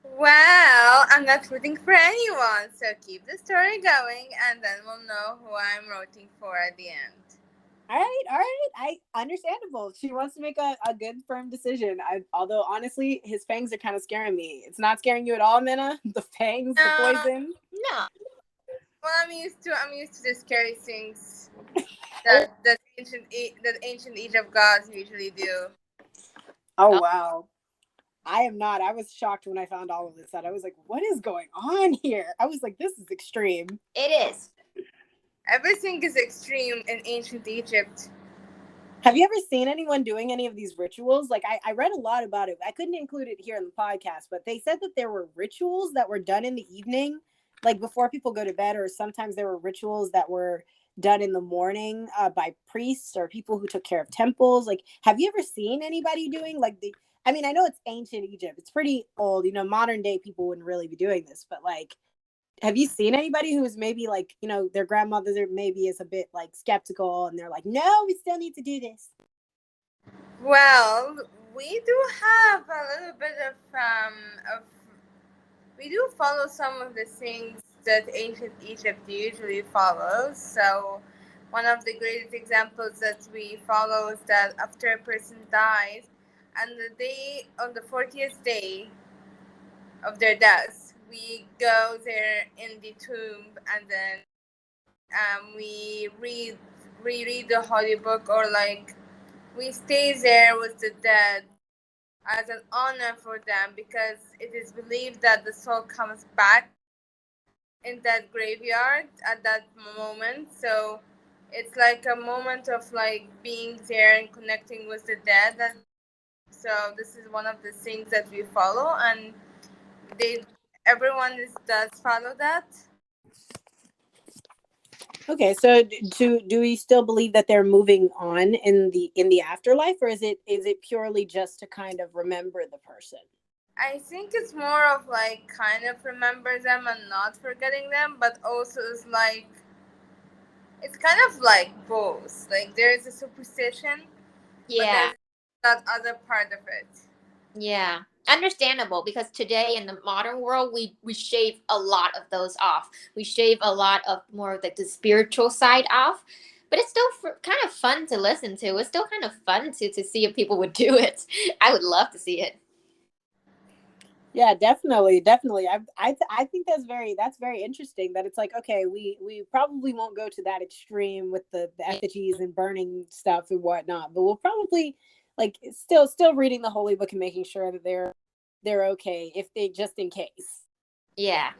Well, I'm not rooting for anyone, so keep the story going, and then we'll know who I'm rooting for at the end.
All right. Understandable. She wants to make a good, firm decision. Although, honestly, his fangs are kind of scaring me. It's not scaring you at all, Menna? The fangs, the poison?
No.
Well, I'm used to the scary things that ancient Egypt gods usually do.
Oh, wow. I am not. I was shocked when I found all of this out. I was like, what is going on here? I was like, this is extreme.
It is.
Everything is extreme in ancient Egypt.
Have you ever seen anyone doing any of these rituals? Like, I read a lot about it. I couldn't include it here in the podcast, but they said that there were rituals that were done in the evening, like before people go to bed, or sometimes there were rituals that were done in the morning by priests or people who took care of temples. Like, have you ever seen anybody doing I mean, I know it's ancient Egypt. It's pretty old. You know, modern day people wouldn't really be doing this, but like, have you seen anybody who is maybe like, you know, their grandmother maybe is a bit like skeptical and they're like, no, we still need to do this?
Well, we do have a little bit of we do follow some of the things that ancient Egypt usually follows. So one of the greatest examples that we follow is that after a person dies, and on the 40th day of their death, we go there in the tomb, and then we reread the holy book, or like we stay there with the dead as an honor for them, because it is believed that the soul comes back in that graveyard at that moment. So it's like a moment of like being there and connecting with the dead. So this is one of the things that we follow, and everyone does follow that.
Okay, so do we still believe that they're moving on in the afterlife, or is it purely just to kind of remember the person?
I think it's more of like kind of remember them and not forgetting them, but also it's kind of like both. Like there's a superstition, but there's that other part of it.
Yeah, understandable, because today in the modern world we shave a lot of those off. We shave a lot of more of the spiritual side off, but it's still kind of fun to listen to. It's still kind of fun to see if people would do it. I would love to see it.
Yeah, definitely. I think that's very interesting. That it's like, okay, we probably won't go to that extreme with the effigies and burning stuff and whatnot, but we'll probably like still reading the holy book and making sure that they're okay if they, just in case.
Yeah.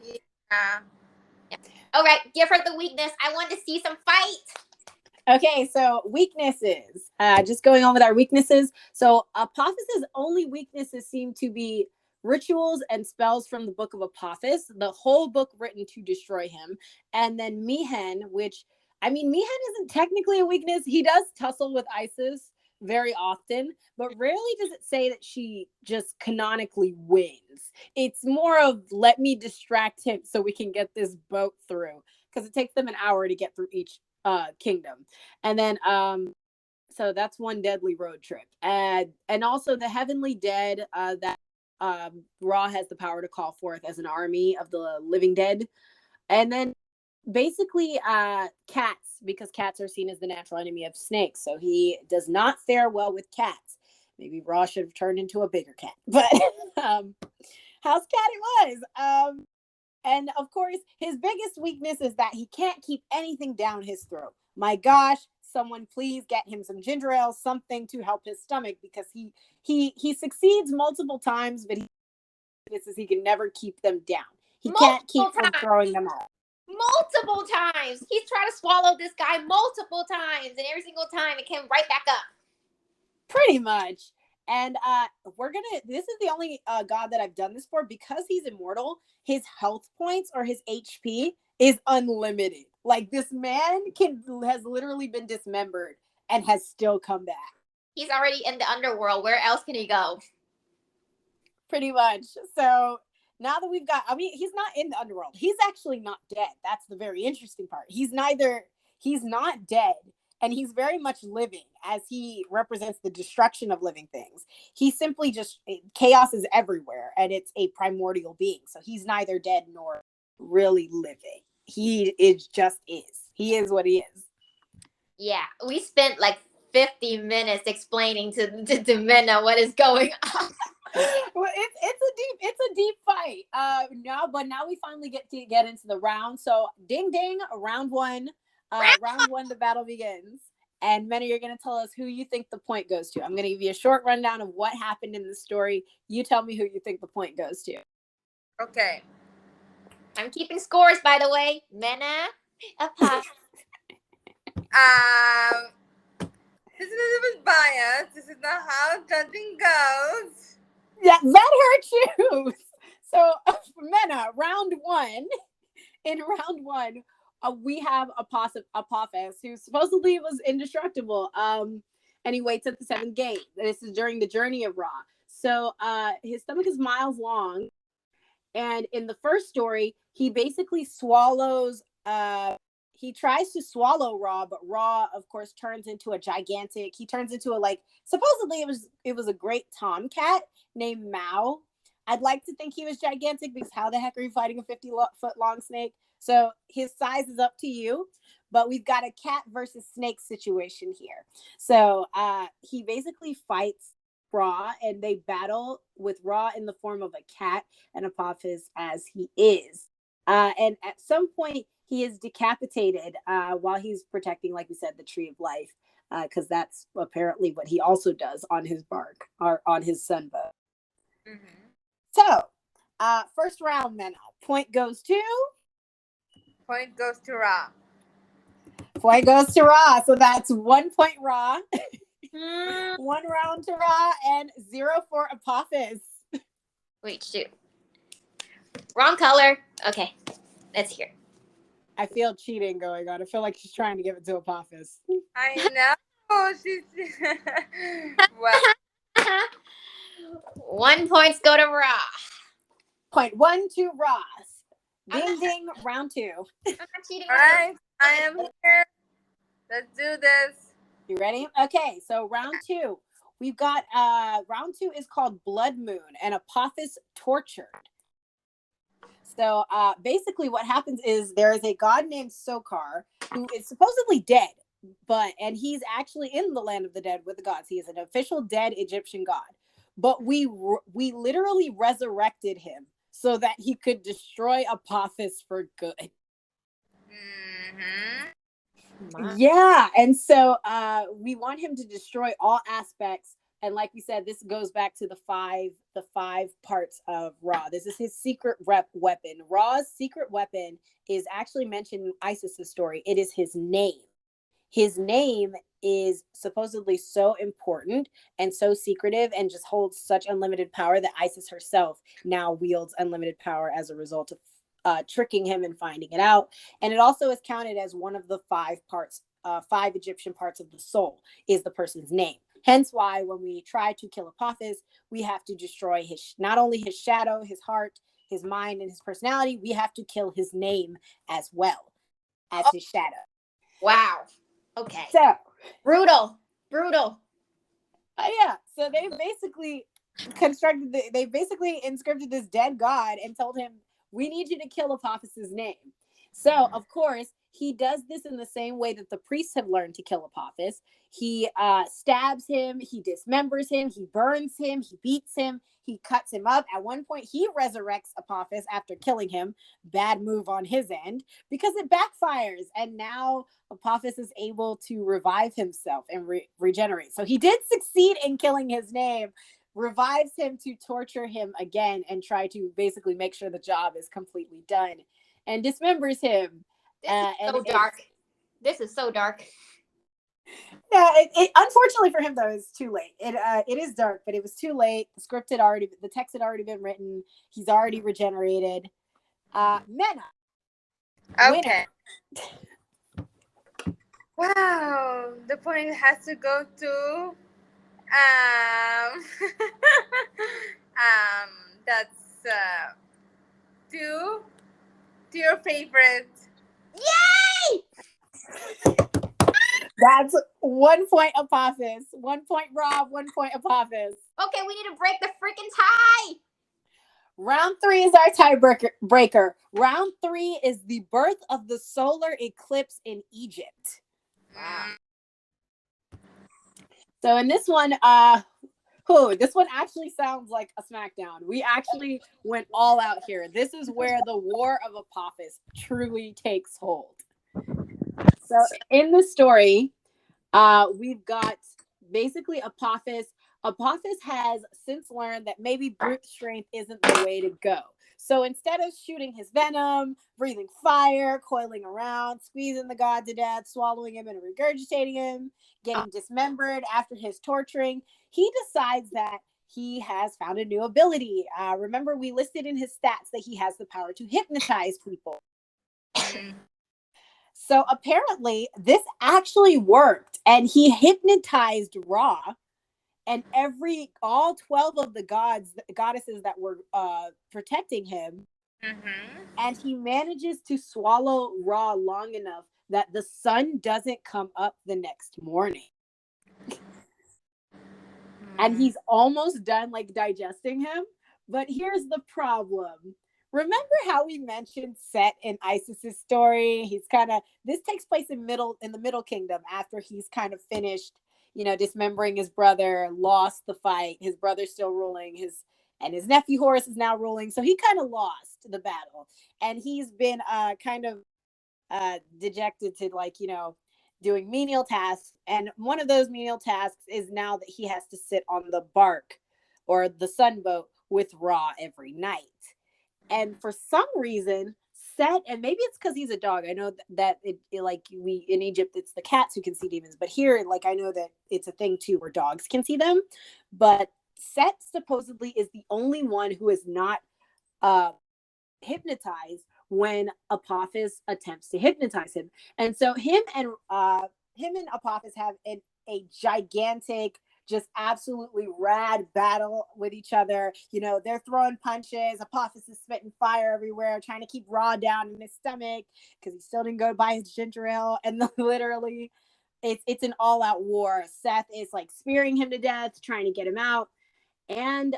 All right, give her the weakness. I want to see some fight.
Okay, so weaknesses. Just going on with our weaknesses. So Apophis's only weaknesses seem to be rituals and spells from the book of Apophis, the whole book written to destroy him. And then Mihen, which, I mean, Mihen isn't technically a weakness. He does tussle with Isis very often, but rarely does it say that she just canonically wins. It's more of, let me distract him so we can get this boat through, because it takes them an hour to get through each kingdom. And then So that's one deadly road trip. And also the heavenly dead that Ra has the power to call forth as an army of the living dead. And then basically cats, because cats are seen as the natural enemy of snakes. So he does not fare well with cats. Maybe Ra should have turned into a bigger cat. But house cat it was. And of course, his biggest weakness is that he can't keep anything down his throat. My gosh, someone please get him some ginger ale, something to help his stomach, because he succeeds multiple times, but he can never keep them down. He can't keep from throwing them out.
Multiple times. He's tried to swallow this guy multiple times, and every single time it came right back up.
Pretty much. And this is the only god that I've done this for, because he's immortal. His health points, or his HP, is unlimited. Like, this man has literally been dismembered and has still come back.
He's already in the underworld. Where else can he go?
Pretty much. So now that he's not in the underworld. He's actually not dead. That's the very interesting part. He's not dead. And he's very much living, as he represents the destruction of living things. He simply chaos is everywhere, and it's a primordial being. So he's neither dead nor really living. He is. He is what he is.
Yeah, we spent like 50 minutes explaining to Menna what is going on.
Well, it's a deep fight. Now we finally get into the round. So ding ding, round one. Round one, the battle begins. And Menna, you're going to tell us who you think the point goes to. I'm going to give you a short rundown of what happened in the story. You tell me who you think the point goes to.
Okay.
I'm keeping scores, by the way. Menna, Apophis.
This is a little bit biased. This is not how judging goes.
Yeah, let her choose. So, Menna, round one. In round one, we have Apophis, who supposedly was indestructible. And he waits at the seventh gate. This is during the journey of Ra. So his stomach is miles long. And in the first story, he basically swallows, he tries to swallow Ra, but Ra, of course, turns into supposedly it was a great tomcat named Mao. I'd like to think he was gigantic, because how the heck are you fighting a 50-foot long snake? So his size is up to you, but we've got a cat versus snake situation here. So he basically fights Ra, and they battle with Ra in the form of a cat and Apophis as he is. And at some point, he is decapitated while he's protecting, like we said, the tree of life, because that's apparently what he also does on his bark, or on his sunbow. Mm-hmm. So, first round, Menna. Point goes to
Ra.
Point goes to Ra. So that's 1 point Ra. 1 round to Ra, and 0 for Apophis.
Wait, shoot. Wrong color. Okay, let's hear.
I feel cheating going on. I feel like she's trying to give it to Apophis.
I know. She's... Well.
1 point go to Ra.
Point 1 to Ross. Ding ding, round 2.
I'm not cheating.
All right, I am here. Let's do this.
You ready? Okay, so round 2. We've got round 2 is called Blood Moon, and Apophis tortured. So basically what happens is there is a god named Sokar who is supposedly dead, and he's actually in the land of the dead with the gods. He is an official dead Egyptian god. But we literally resurrected him so that he could destroy Apophis for good. Mm-hmm. Yeah, and so we want him to destroy all aspects. And like we said, this goes back to the five parts of Ra. This is his secret weapon. Ra's secret weapon is actually mentioned in Isis's story. It is his name. His name is supposedly so important and so secretive and just holds such unlimited power that Isis herself now wields unlimited power as a result of tricking him and finding it out. And it also is counted as one of the 5 Egyptian parts of the soul is the person's name. Hence why when we try to kill Apophis, we have to destroy not only his shadow, his heart, his mind, and his personality, we have to kill his name as well as his shadow.
Wow. Okay.
So
brutal. Brutal.
Yeah. So they basically inscripted this dead god and told him, we need you to kill Apophis's name. So, of course, he does this in the same way that the priests have learned to kill Apophis. He stabs him, he dismembers him, he burns him, he beats him, he cuts him up. At one point, he resurrects Apophis after killing him. Bad move on his end because it backfires. And now Apophis is able to revive himself and regenerate. So he did succeed in killing his name, revives him to torture him again and try to basically make sure the job is completely done, and dismembers him.
This is so dark. This is so dark.
Yeah, it unfortunately for him though, it's too late. It is dark, but it was too late. The text had already been written. He's already regenerated. Menna.
Okay. Wow, the point has to go to that's to your favorite.
Yay!
That's 1 point Apophis, 1 point Rob, 1 point Apophis.
Okay, we need to break the freaking tie.
Round 3 is our tiebreaker. Round 3 is the birth of the solar eclipse in Egypt.
Wow.
So in this one, this one actually sounds like a SmackDown. We actually went all out here. This is where the War of Apophis truly takes hold. So in the story, we've got basically Apophis. Apophis has since learned that maybe brute strength isn't the way to go. So instead of shooting his venom, breathing fire, coiling around, squeezing the god to death, swallowing him and regurgitating him, getting dismembered after his torturing, he decides that he has found a new ability. Remember, we listed in his stats that he has the power to hypnotize people. So apparently this actually worked, and he hypnotized Ra and all 12 of the goddesses that were protecting him.
Mm-hmm.
And he manages to swallow Ra long enough that the sun doesn't come up the next morning. And he's almost done like digesting him. But here's the problem. Remember how we mentioned Seth in Isis's story? This takes place in the Middle Kingdom after he's kind of finished, dismembering his brother, lost the fight. His brother's still ruling, his nephew Horus is now ruling. So he kind of lost the battle. And he's been kind of dejected to doing menial tasks. And one of those menial tasks is now that he has to sit on the bark or the sunboat with Ra every night. And for some reason, Seth, and maybe it's because he's a dog. I know that we in Egypt, it's the cats who can see demons. But here, I know that it's a thing too where dogs can see them. But Seth supposedly is the only one who is not hypnotized when Apophis attempts to hypnotize him. And so him and Apophis have a gigantic, just absolutely rad battle with each other. They're throwing punches. Apophis is spitting fire everywhere, trying to keep Ra down in his stomach because he still didn't go buy his ginger ale. And literally, it's an all-out war. Seth is spearing him to death, trying to get him out. And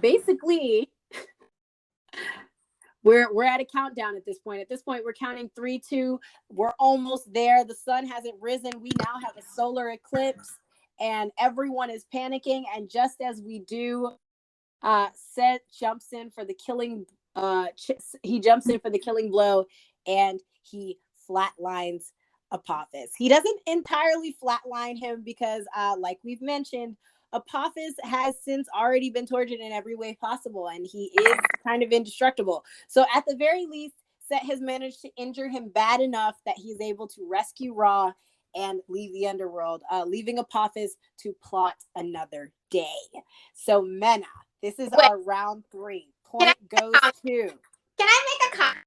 basically, we're at a countdown at this point. At this point, we're counting 3, 2. We're almost there. The sun hasn't risen. We now have a solar eclipse, and everyone is panicking. And just as we do, Seth jumps in for the killing. He jumps in for the killing blow, and he flatlines Apophis. He doesn't entirely flatline him because, like we've mentioned, Apophis has since already been tortured in every way possible, and he is kind of indestructible. So at the very least, Seth has managed to injure him bad enough that he's able to rescue Ra and leave the underworld, leaving Apophis to plot another day. So Menna, this is our round 3. Point goes to...
Can I make a comment?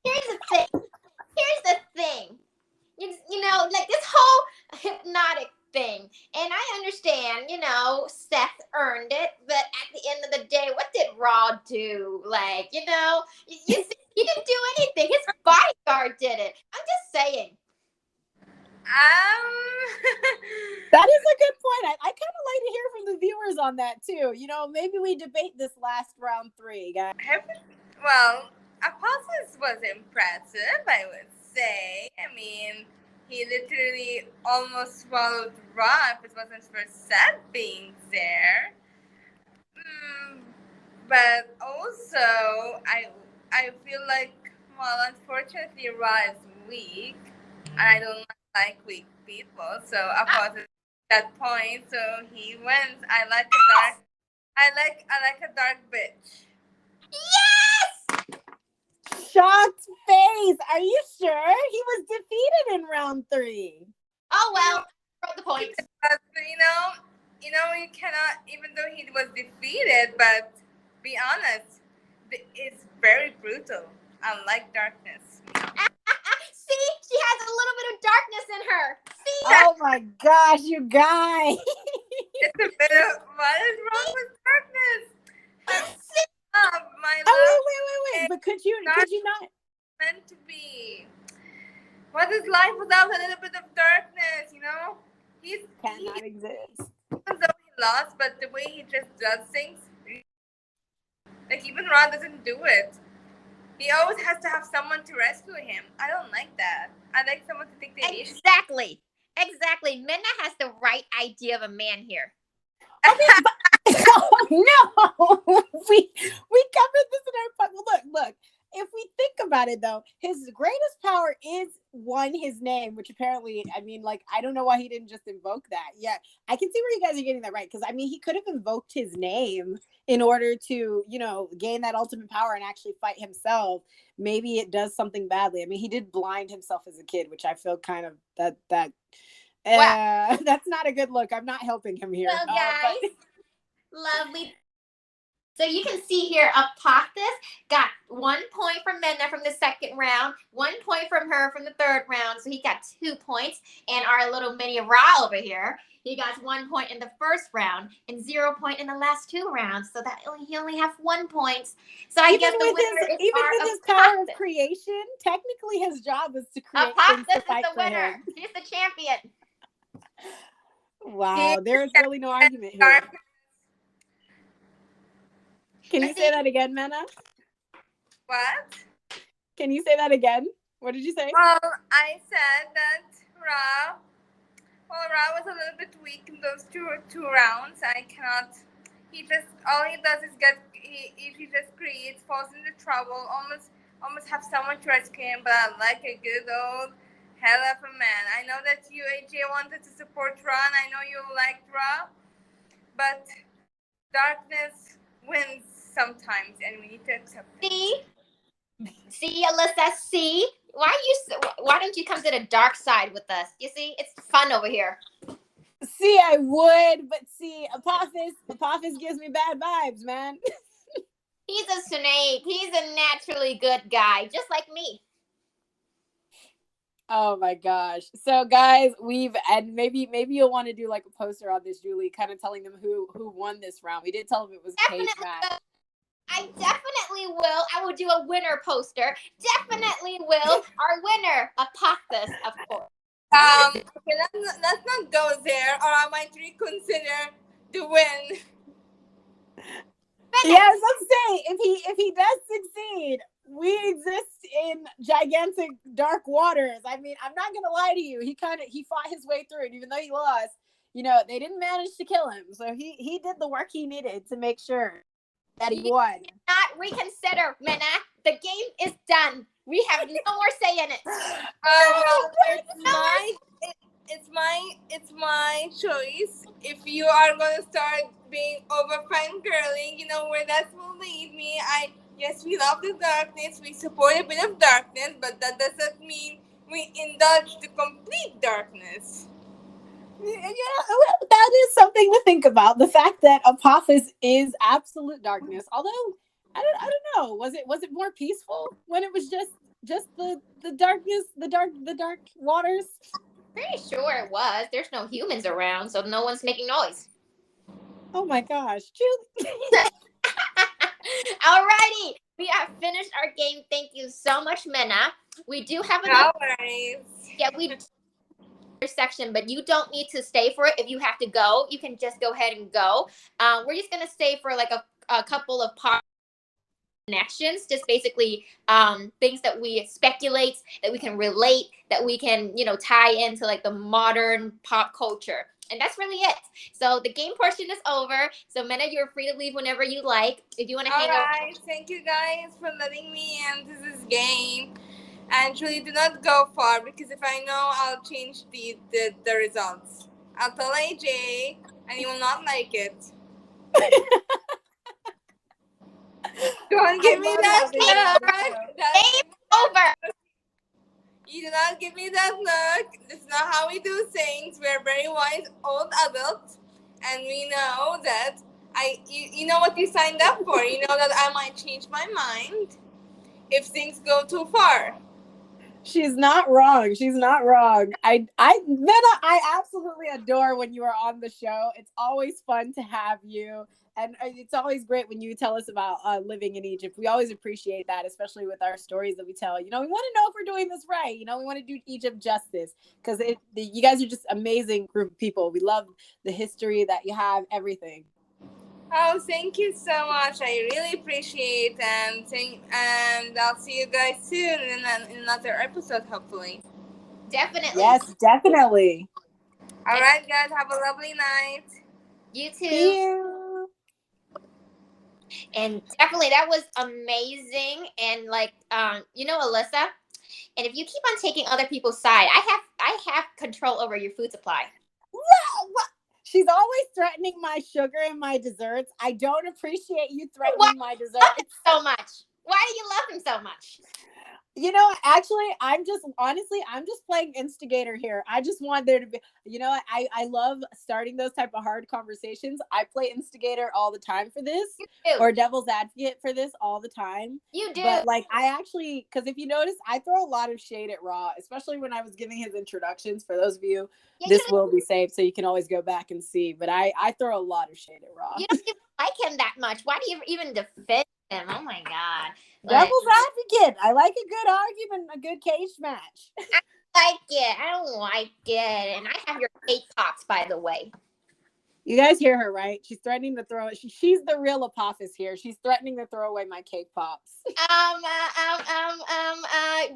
Here's the thing. This whole hypnotic thing, and I understand, Seth earned it, but at the end of the day, what did Ra do? He didn't do anything. His bodyguard did it. I'm just saying.
That is a good point. I kind of like to hear from the viewers on that too. You know, maybe we debate this last round 3, guys.
Well, Apophis was impressive, I would say. I mean, he literally almost swallowed Ra if it wasn't for Seth being there. But also, I feel like, well, unfortunately, Ra is weak, and I don't like weak people. So Apophis at that point, so he wins. I like a dark bitch.
Yes!
Shocked face. Are you sure? He was defeated in round 3.
Oh well, wrote the points.
But you cannot, even though he was defeated, but be honest, it's very brutal. Unlike darkness.
See, she has a little bit of darkness in her. See?
Oh my gosh, you guys.
It's a bit of, what is wrong with darkness? My love.
Oh, wait. But could you not?
Meant to be. What is life without a little bit of darkness, you know? He
Cannot exist.
even though he lost, but the way he just does things, like even Ra doesn't do it. He always has to have someone to rescue him. I don't like that. I like someone to take the initiative.
Exactly. Menna has the right idea of a man here.
Oh, no. We covered this in our look. If we think about it, though, his greatest power is his name, which apparently, I mean, like, I don't know why he didn't just invoke that. Yeah, I can see where you guys are getting that right. Because, I mean, he could have invoked his name in order to, gain that ultimate power and actually fight himself. Maybe it does something badly. I mean, he did blind himself as a kid, which I feel kind of wow. That's not a good look. I'm not helping him here.
Well, guys, lovely. So you can see here, Apophis got 1 point from Menna from the second round, 1 point from her from the third round. So he got 2 points. And our little mini Ra over here, he got 1 point in the first round and 0 point in the last 2 rounds. So that he only have 1 point. So I guess the winner is
with his power of creation, technically his job is to create things to fight for him.
She's the champion.
Wow, there's really no argument here. Can you say that again, Menna?
What?
Can you say that again? What did you say?
Well, I said that Ra was a little bit weak in those two rounds. I cannot. All he does is he just creates, falls into trouble, almost have someone to rescue him. But I like a good old hell of a man. I know that you, AJ, wanted to support Ra, and I know you liked Ra, but darkness wins sometimes, and we need to accept it.
See, Alyssa, see? Why don't you come to the dark side with us? You see, it's fun over here.
See, I would, but see, Apophis gives me bad vibes, man.
He's a snake. He's a naturally good guy, just like me.
Oh my gosh. So guys, and maybe you'll want to do like a poster on this, Julie, kind of telling them who won this round. We did tell them it was cage match.
I definitely will. I will do a winner poster. Definitely will. Our winner, Apophis, of course.
Okay, let's not go there, or I might reconsider the win.
Yes, let's say if he does succeed, we exist in gigantic dark waters. I mean, I'm not gonna lie to you. He fought his way through it, even though he lost. They didn't manage to kill him, so he did the work he needed to make sure that he won.
Not reconsider, Menna. The game is done. We have no more say in it.
It's my choice. If you are gonna start being over fangirling, you know where that will lead me. Yes, we love the darkness. We support a bit of darkness, but that doesn't mean we indulge the complete darkness.
Yeah, that is something to think about. The fact that Apophis is absolute darkness. Although I don't know, was it more peaceful when it was just the darkness, the dark waters?
Pretty sure it was. There's no humans around, so no one's making noise.
Oh my gosh, Julie.
Alrighty, we have finished our game. Thank you so much, Menna. We do have another.
No worries.
Yeah, section, but you don't need to stay for it. If you have to go, you can just go ahead and go. We're just gonna stay for like a couple of parts connections, just basically things that we speculate, that we can relate, that we can, you know, tie into like the modern pop culture. And that's really it. So the game portion is over. So Menna, you're free to leave whenever you like. If you want to hang out.
All right. Thank you guys for letting me into this game. And truly do not go far, because if I know, I'll change the results. I'll tell AJ and he will not like it. Don't give me that look.
Game over.
You do not give me that look. This is not how we do things. We're very wise old adults, and we know that you know what you signed up for. You know that I might change my mind if things go too far.
She's not wrong. She's not wrong. Menna, I absolutely adore when you are on the show. It's always fun to have you. And it's always great when you tell us about living in Egypt. We always appreciate that, especially with our stories that we tell. You know, we want to know if we're doing this right. You know, we want to do Egypt justice, because you guys are just amazing group of people. We love the history that you have, everything.
Oh, thank you so much. I really appreciate and I'll see you guys soon in another episode, hopefully.
Definitely.
Yes, definitely.
All right, guys. Have a lovely night.
You too.
See you.
And definitely that was amazing. And like you know, Alyssa, and if you keep on taking other people's side, I have control over your food supply.
What? She's always threatening my sugar and my desserts. I don't appreciate you threatening my desserts
so much. Why do you love him so much?
You know, actually, I'm just playing instigator here. I just want there to be, you know, I love starting those type of hard conversations. I play instigator all the time for this, or devil's advocate for this all the time.
You do.
But like, I actually, because if you notice, I throw a lot of shade at Raw, especially when I was giving his introductions. For those of you, this will be saved, so you can always go back and see. But I throw a lot of shade at Raw.
You don't even like him that much. Why do you even defend him? Oh my God.
Devil's advocate. I like a good argument, a good cage match.
I like it. I don't like it. And I have your cake pops, by the way.
You guys hear her, right? She's threatening to throw it. She's the real Apophis here. She's threatening to throw away my cake pops.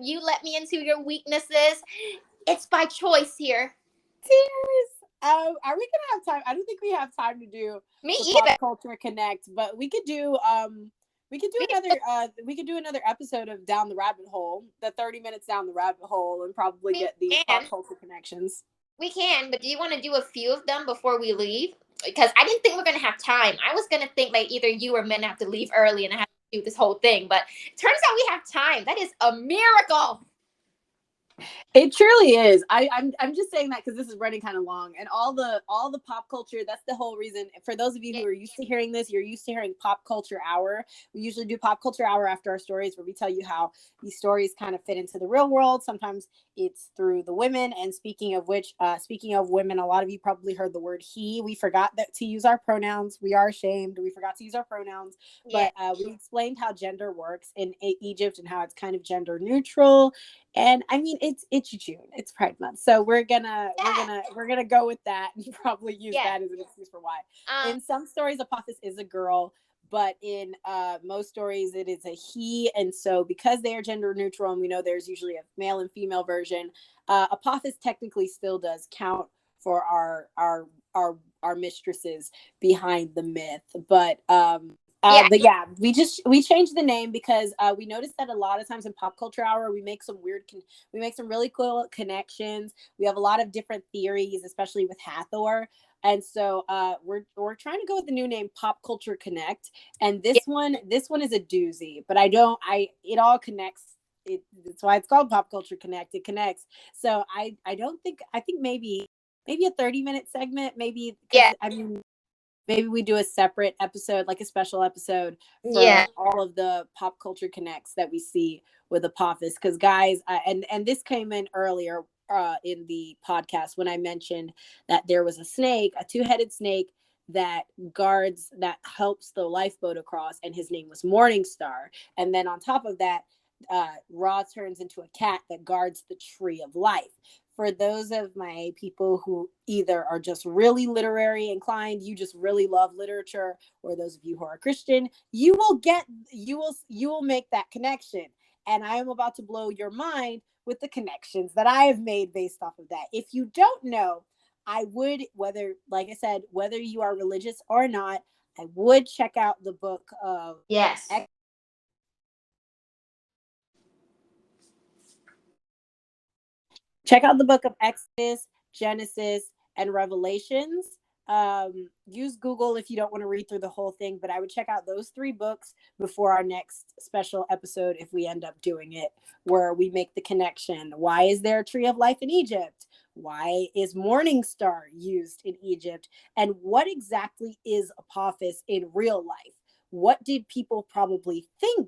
You let me into your weaknesses. It's by choice here.
Tears. Are we gonna have time? I don't think we have time to do Pop Culture Connect, but we could do another episode of Down the Rabbit Hole, the 30 minutes down the rabbit hole, and probably get the pop culture connections.
We can, but do you want to do a few of them before we leave? Because I didn't think we're going to have time. I was going to think like either you or Menna have to leave early and I have to do this whole thing, but it turns out we have time. That is a miracle.
It truly is. I'm just saying that because this is running kind of long, and all the pop culture. That's the whole reason. For those of you who are used to hearing this, you're used to hearing Pop Culture Hour. We usually do Pop Culture Hour after our stories, where we tell you how these stories kind of fit into the real world. Sometimes it's through the women. And speaking of women, a lot of you probably heard the word he. We forgot to use our pronouns. We are ashamed. We forgot to use our pronouns. But we explained how gender works in Egypt and how it's kind of gender neutral. And I mean, it's June, it's Pride Month, so we're gonna go with that and probably use that as an excuse for why. In some stories, Apophis is a girl, but in most stories, it is a he. And so, because they are gender neutral, and we know there's usually a male and female version, Apophis technically still does count for our mistresses behind the myth, but. We changed the name because we noticed that a lot of times in Pop Culture Hour, we make some really cool connections. We have a lot of different theories, especially with Hathor. And so we're trying to go with the new name, Pop Culture Connect. And this one is a doozy, but it all connects. That's why it's called Pop Culture Connect. It connects. So I think maybe a 30-minute segment, maybe. I mean, maybe we do a separate episode, like a special episode for all of the pop culture connects that we see with Apophis. Because guys, and this came in earlier in the podcast when I mentioned that there was a snake, a two-headed snake that helps the lifeboat across, and his name was Morningstar. And then on top of that, Ra turns into a cat that guards the tree of life. for those of my people who either are just really literary inclined, you just really love literature, or those of you who are Christian, you will make that connection. And I am about to blow your mind with the connections that I have made based off of that. If you don't know, I would, like I said, whether you are religious or not, I would check out the book of check out the book of Exodus, Genesis, and Revelations. Use Google if you don't want to read through the whole thing, but I would check out those 3 books before our next special episode, if we end up doing it, where we make the connection. Why is there a tree of life in Egypt? Why is morning star used in Egypt? And what exactly is Apophis in real life? What did people probably think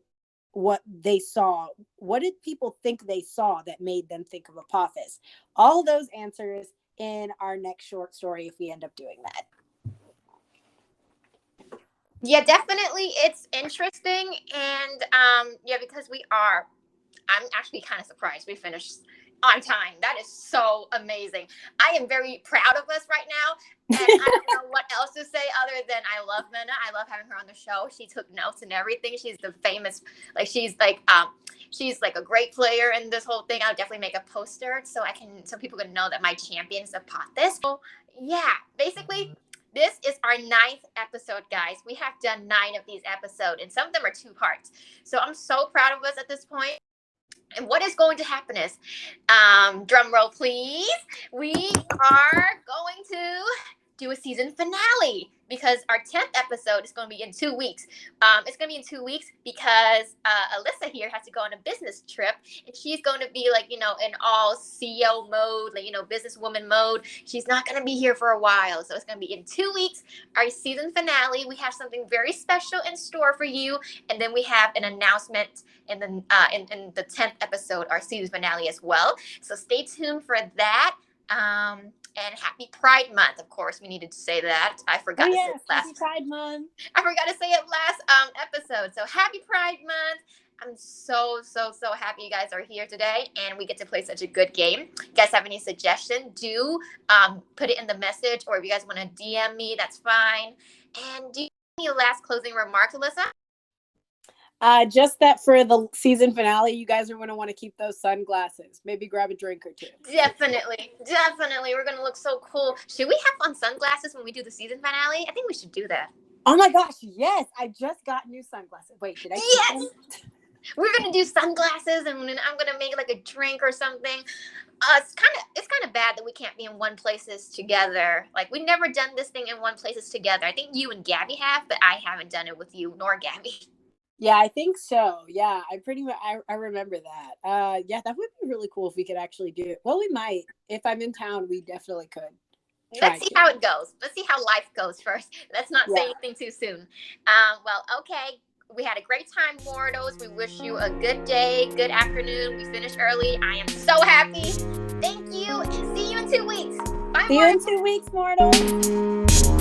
what they saw? What did people think they saw that made them think of Apophis? All those answers in our next short story, if we end up doing that.
Yeah, definitely. It's interesting. And yeah, because I'm actually kind of surprised we finished on time. That is so amazing. I am very proud of us right now. And I don't know what else to say other than I love Menna. I love having her on the show. She took notes and everything. She's the famous, she's like a great player in this whole thing. I'll definitely make a poster so people can know that my champion is Apophis. So yeah, basically this is our 9th episode, guys. We have done 9 of these episodes, and some of them are 2 parts. So I'm so proud of us at this point. And what is going to happen is, drum roll, please. We are going to do a season finale because our 10th episode is going to be in 2 weeks. It's going to be in 2 weeks because Alyssa here has to go on a business trip, and she's going to be in all CEO mode, businesswoman mode. She's not going to be here for a while. So it's going to be in 2 weeks, our season finale. We have something very special in store for you. And then we have an announcement in the 10th episode, our season finale as well. So stay tuned for that. And happy Pride Month, of course. We needed to say that. I forgot to say it last.
Happy Pride Month.
I forgot to say it last episode. So happy Pride Month. I'm so happy you guys are here today and we get to play such a good game. If you guys have any suggestion, do put it in the message, or if you guys want to DM me, that's fine. And do you have any last closing remarks, Alyssa?
Just that for the season finale, you guys are going to want to keep those sunglasses. Maybe grab a drink or 2.
Definitely. We're going to look so cool. Should we have on sunglasses when we do the season finale? I think we should do that.
Oh my gosh, yes. I just got new sunglasses. Wait, did I?
Yes. We're going to do sunglasses, and then I'm going to make a drink or something. It's kind of bad that we can't be in one places together. We've never done this thing in one places together. I think you and Gabby have, but I haven't done it with you nor Gabby.
Yeah, I think so. Yeah, I remember that. Yeah, that would be really cool if we could actually do it. Well, we might. If I'm in town, we definitely could.
Let's see how it goes. Let's see how life goes first. Let's not say anything too soon. Well, okay. We had a great time, mortals. We wish you a good day, good afternoon. We finished early. I am so happy. Thank you, and see you in 2 weeks. Bye,
see you in 2 weeks, mortals.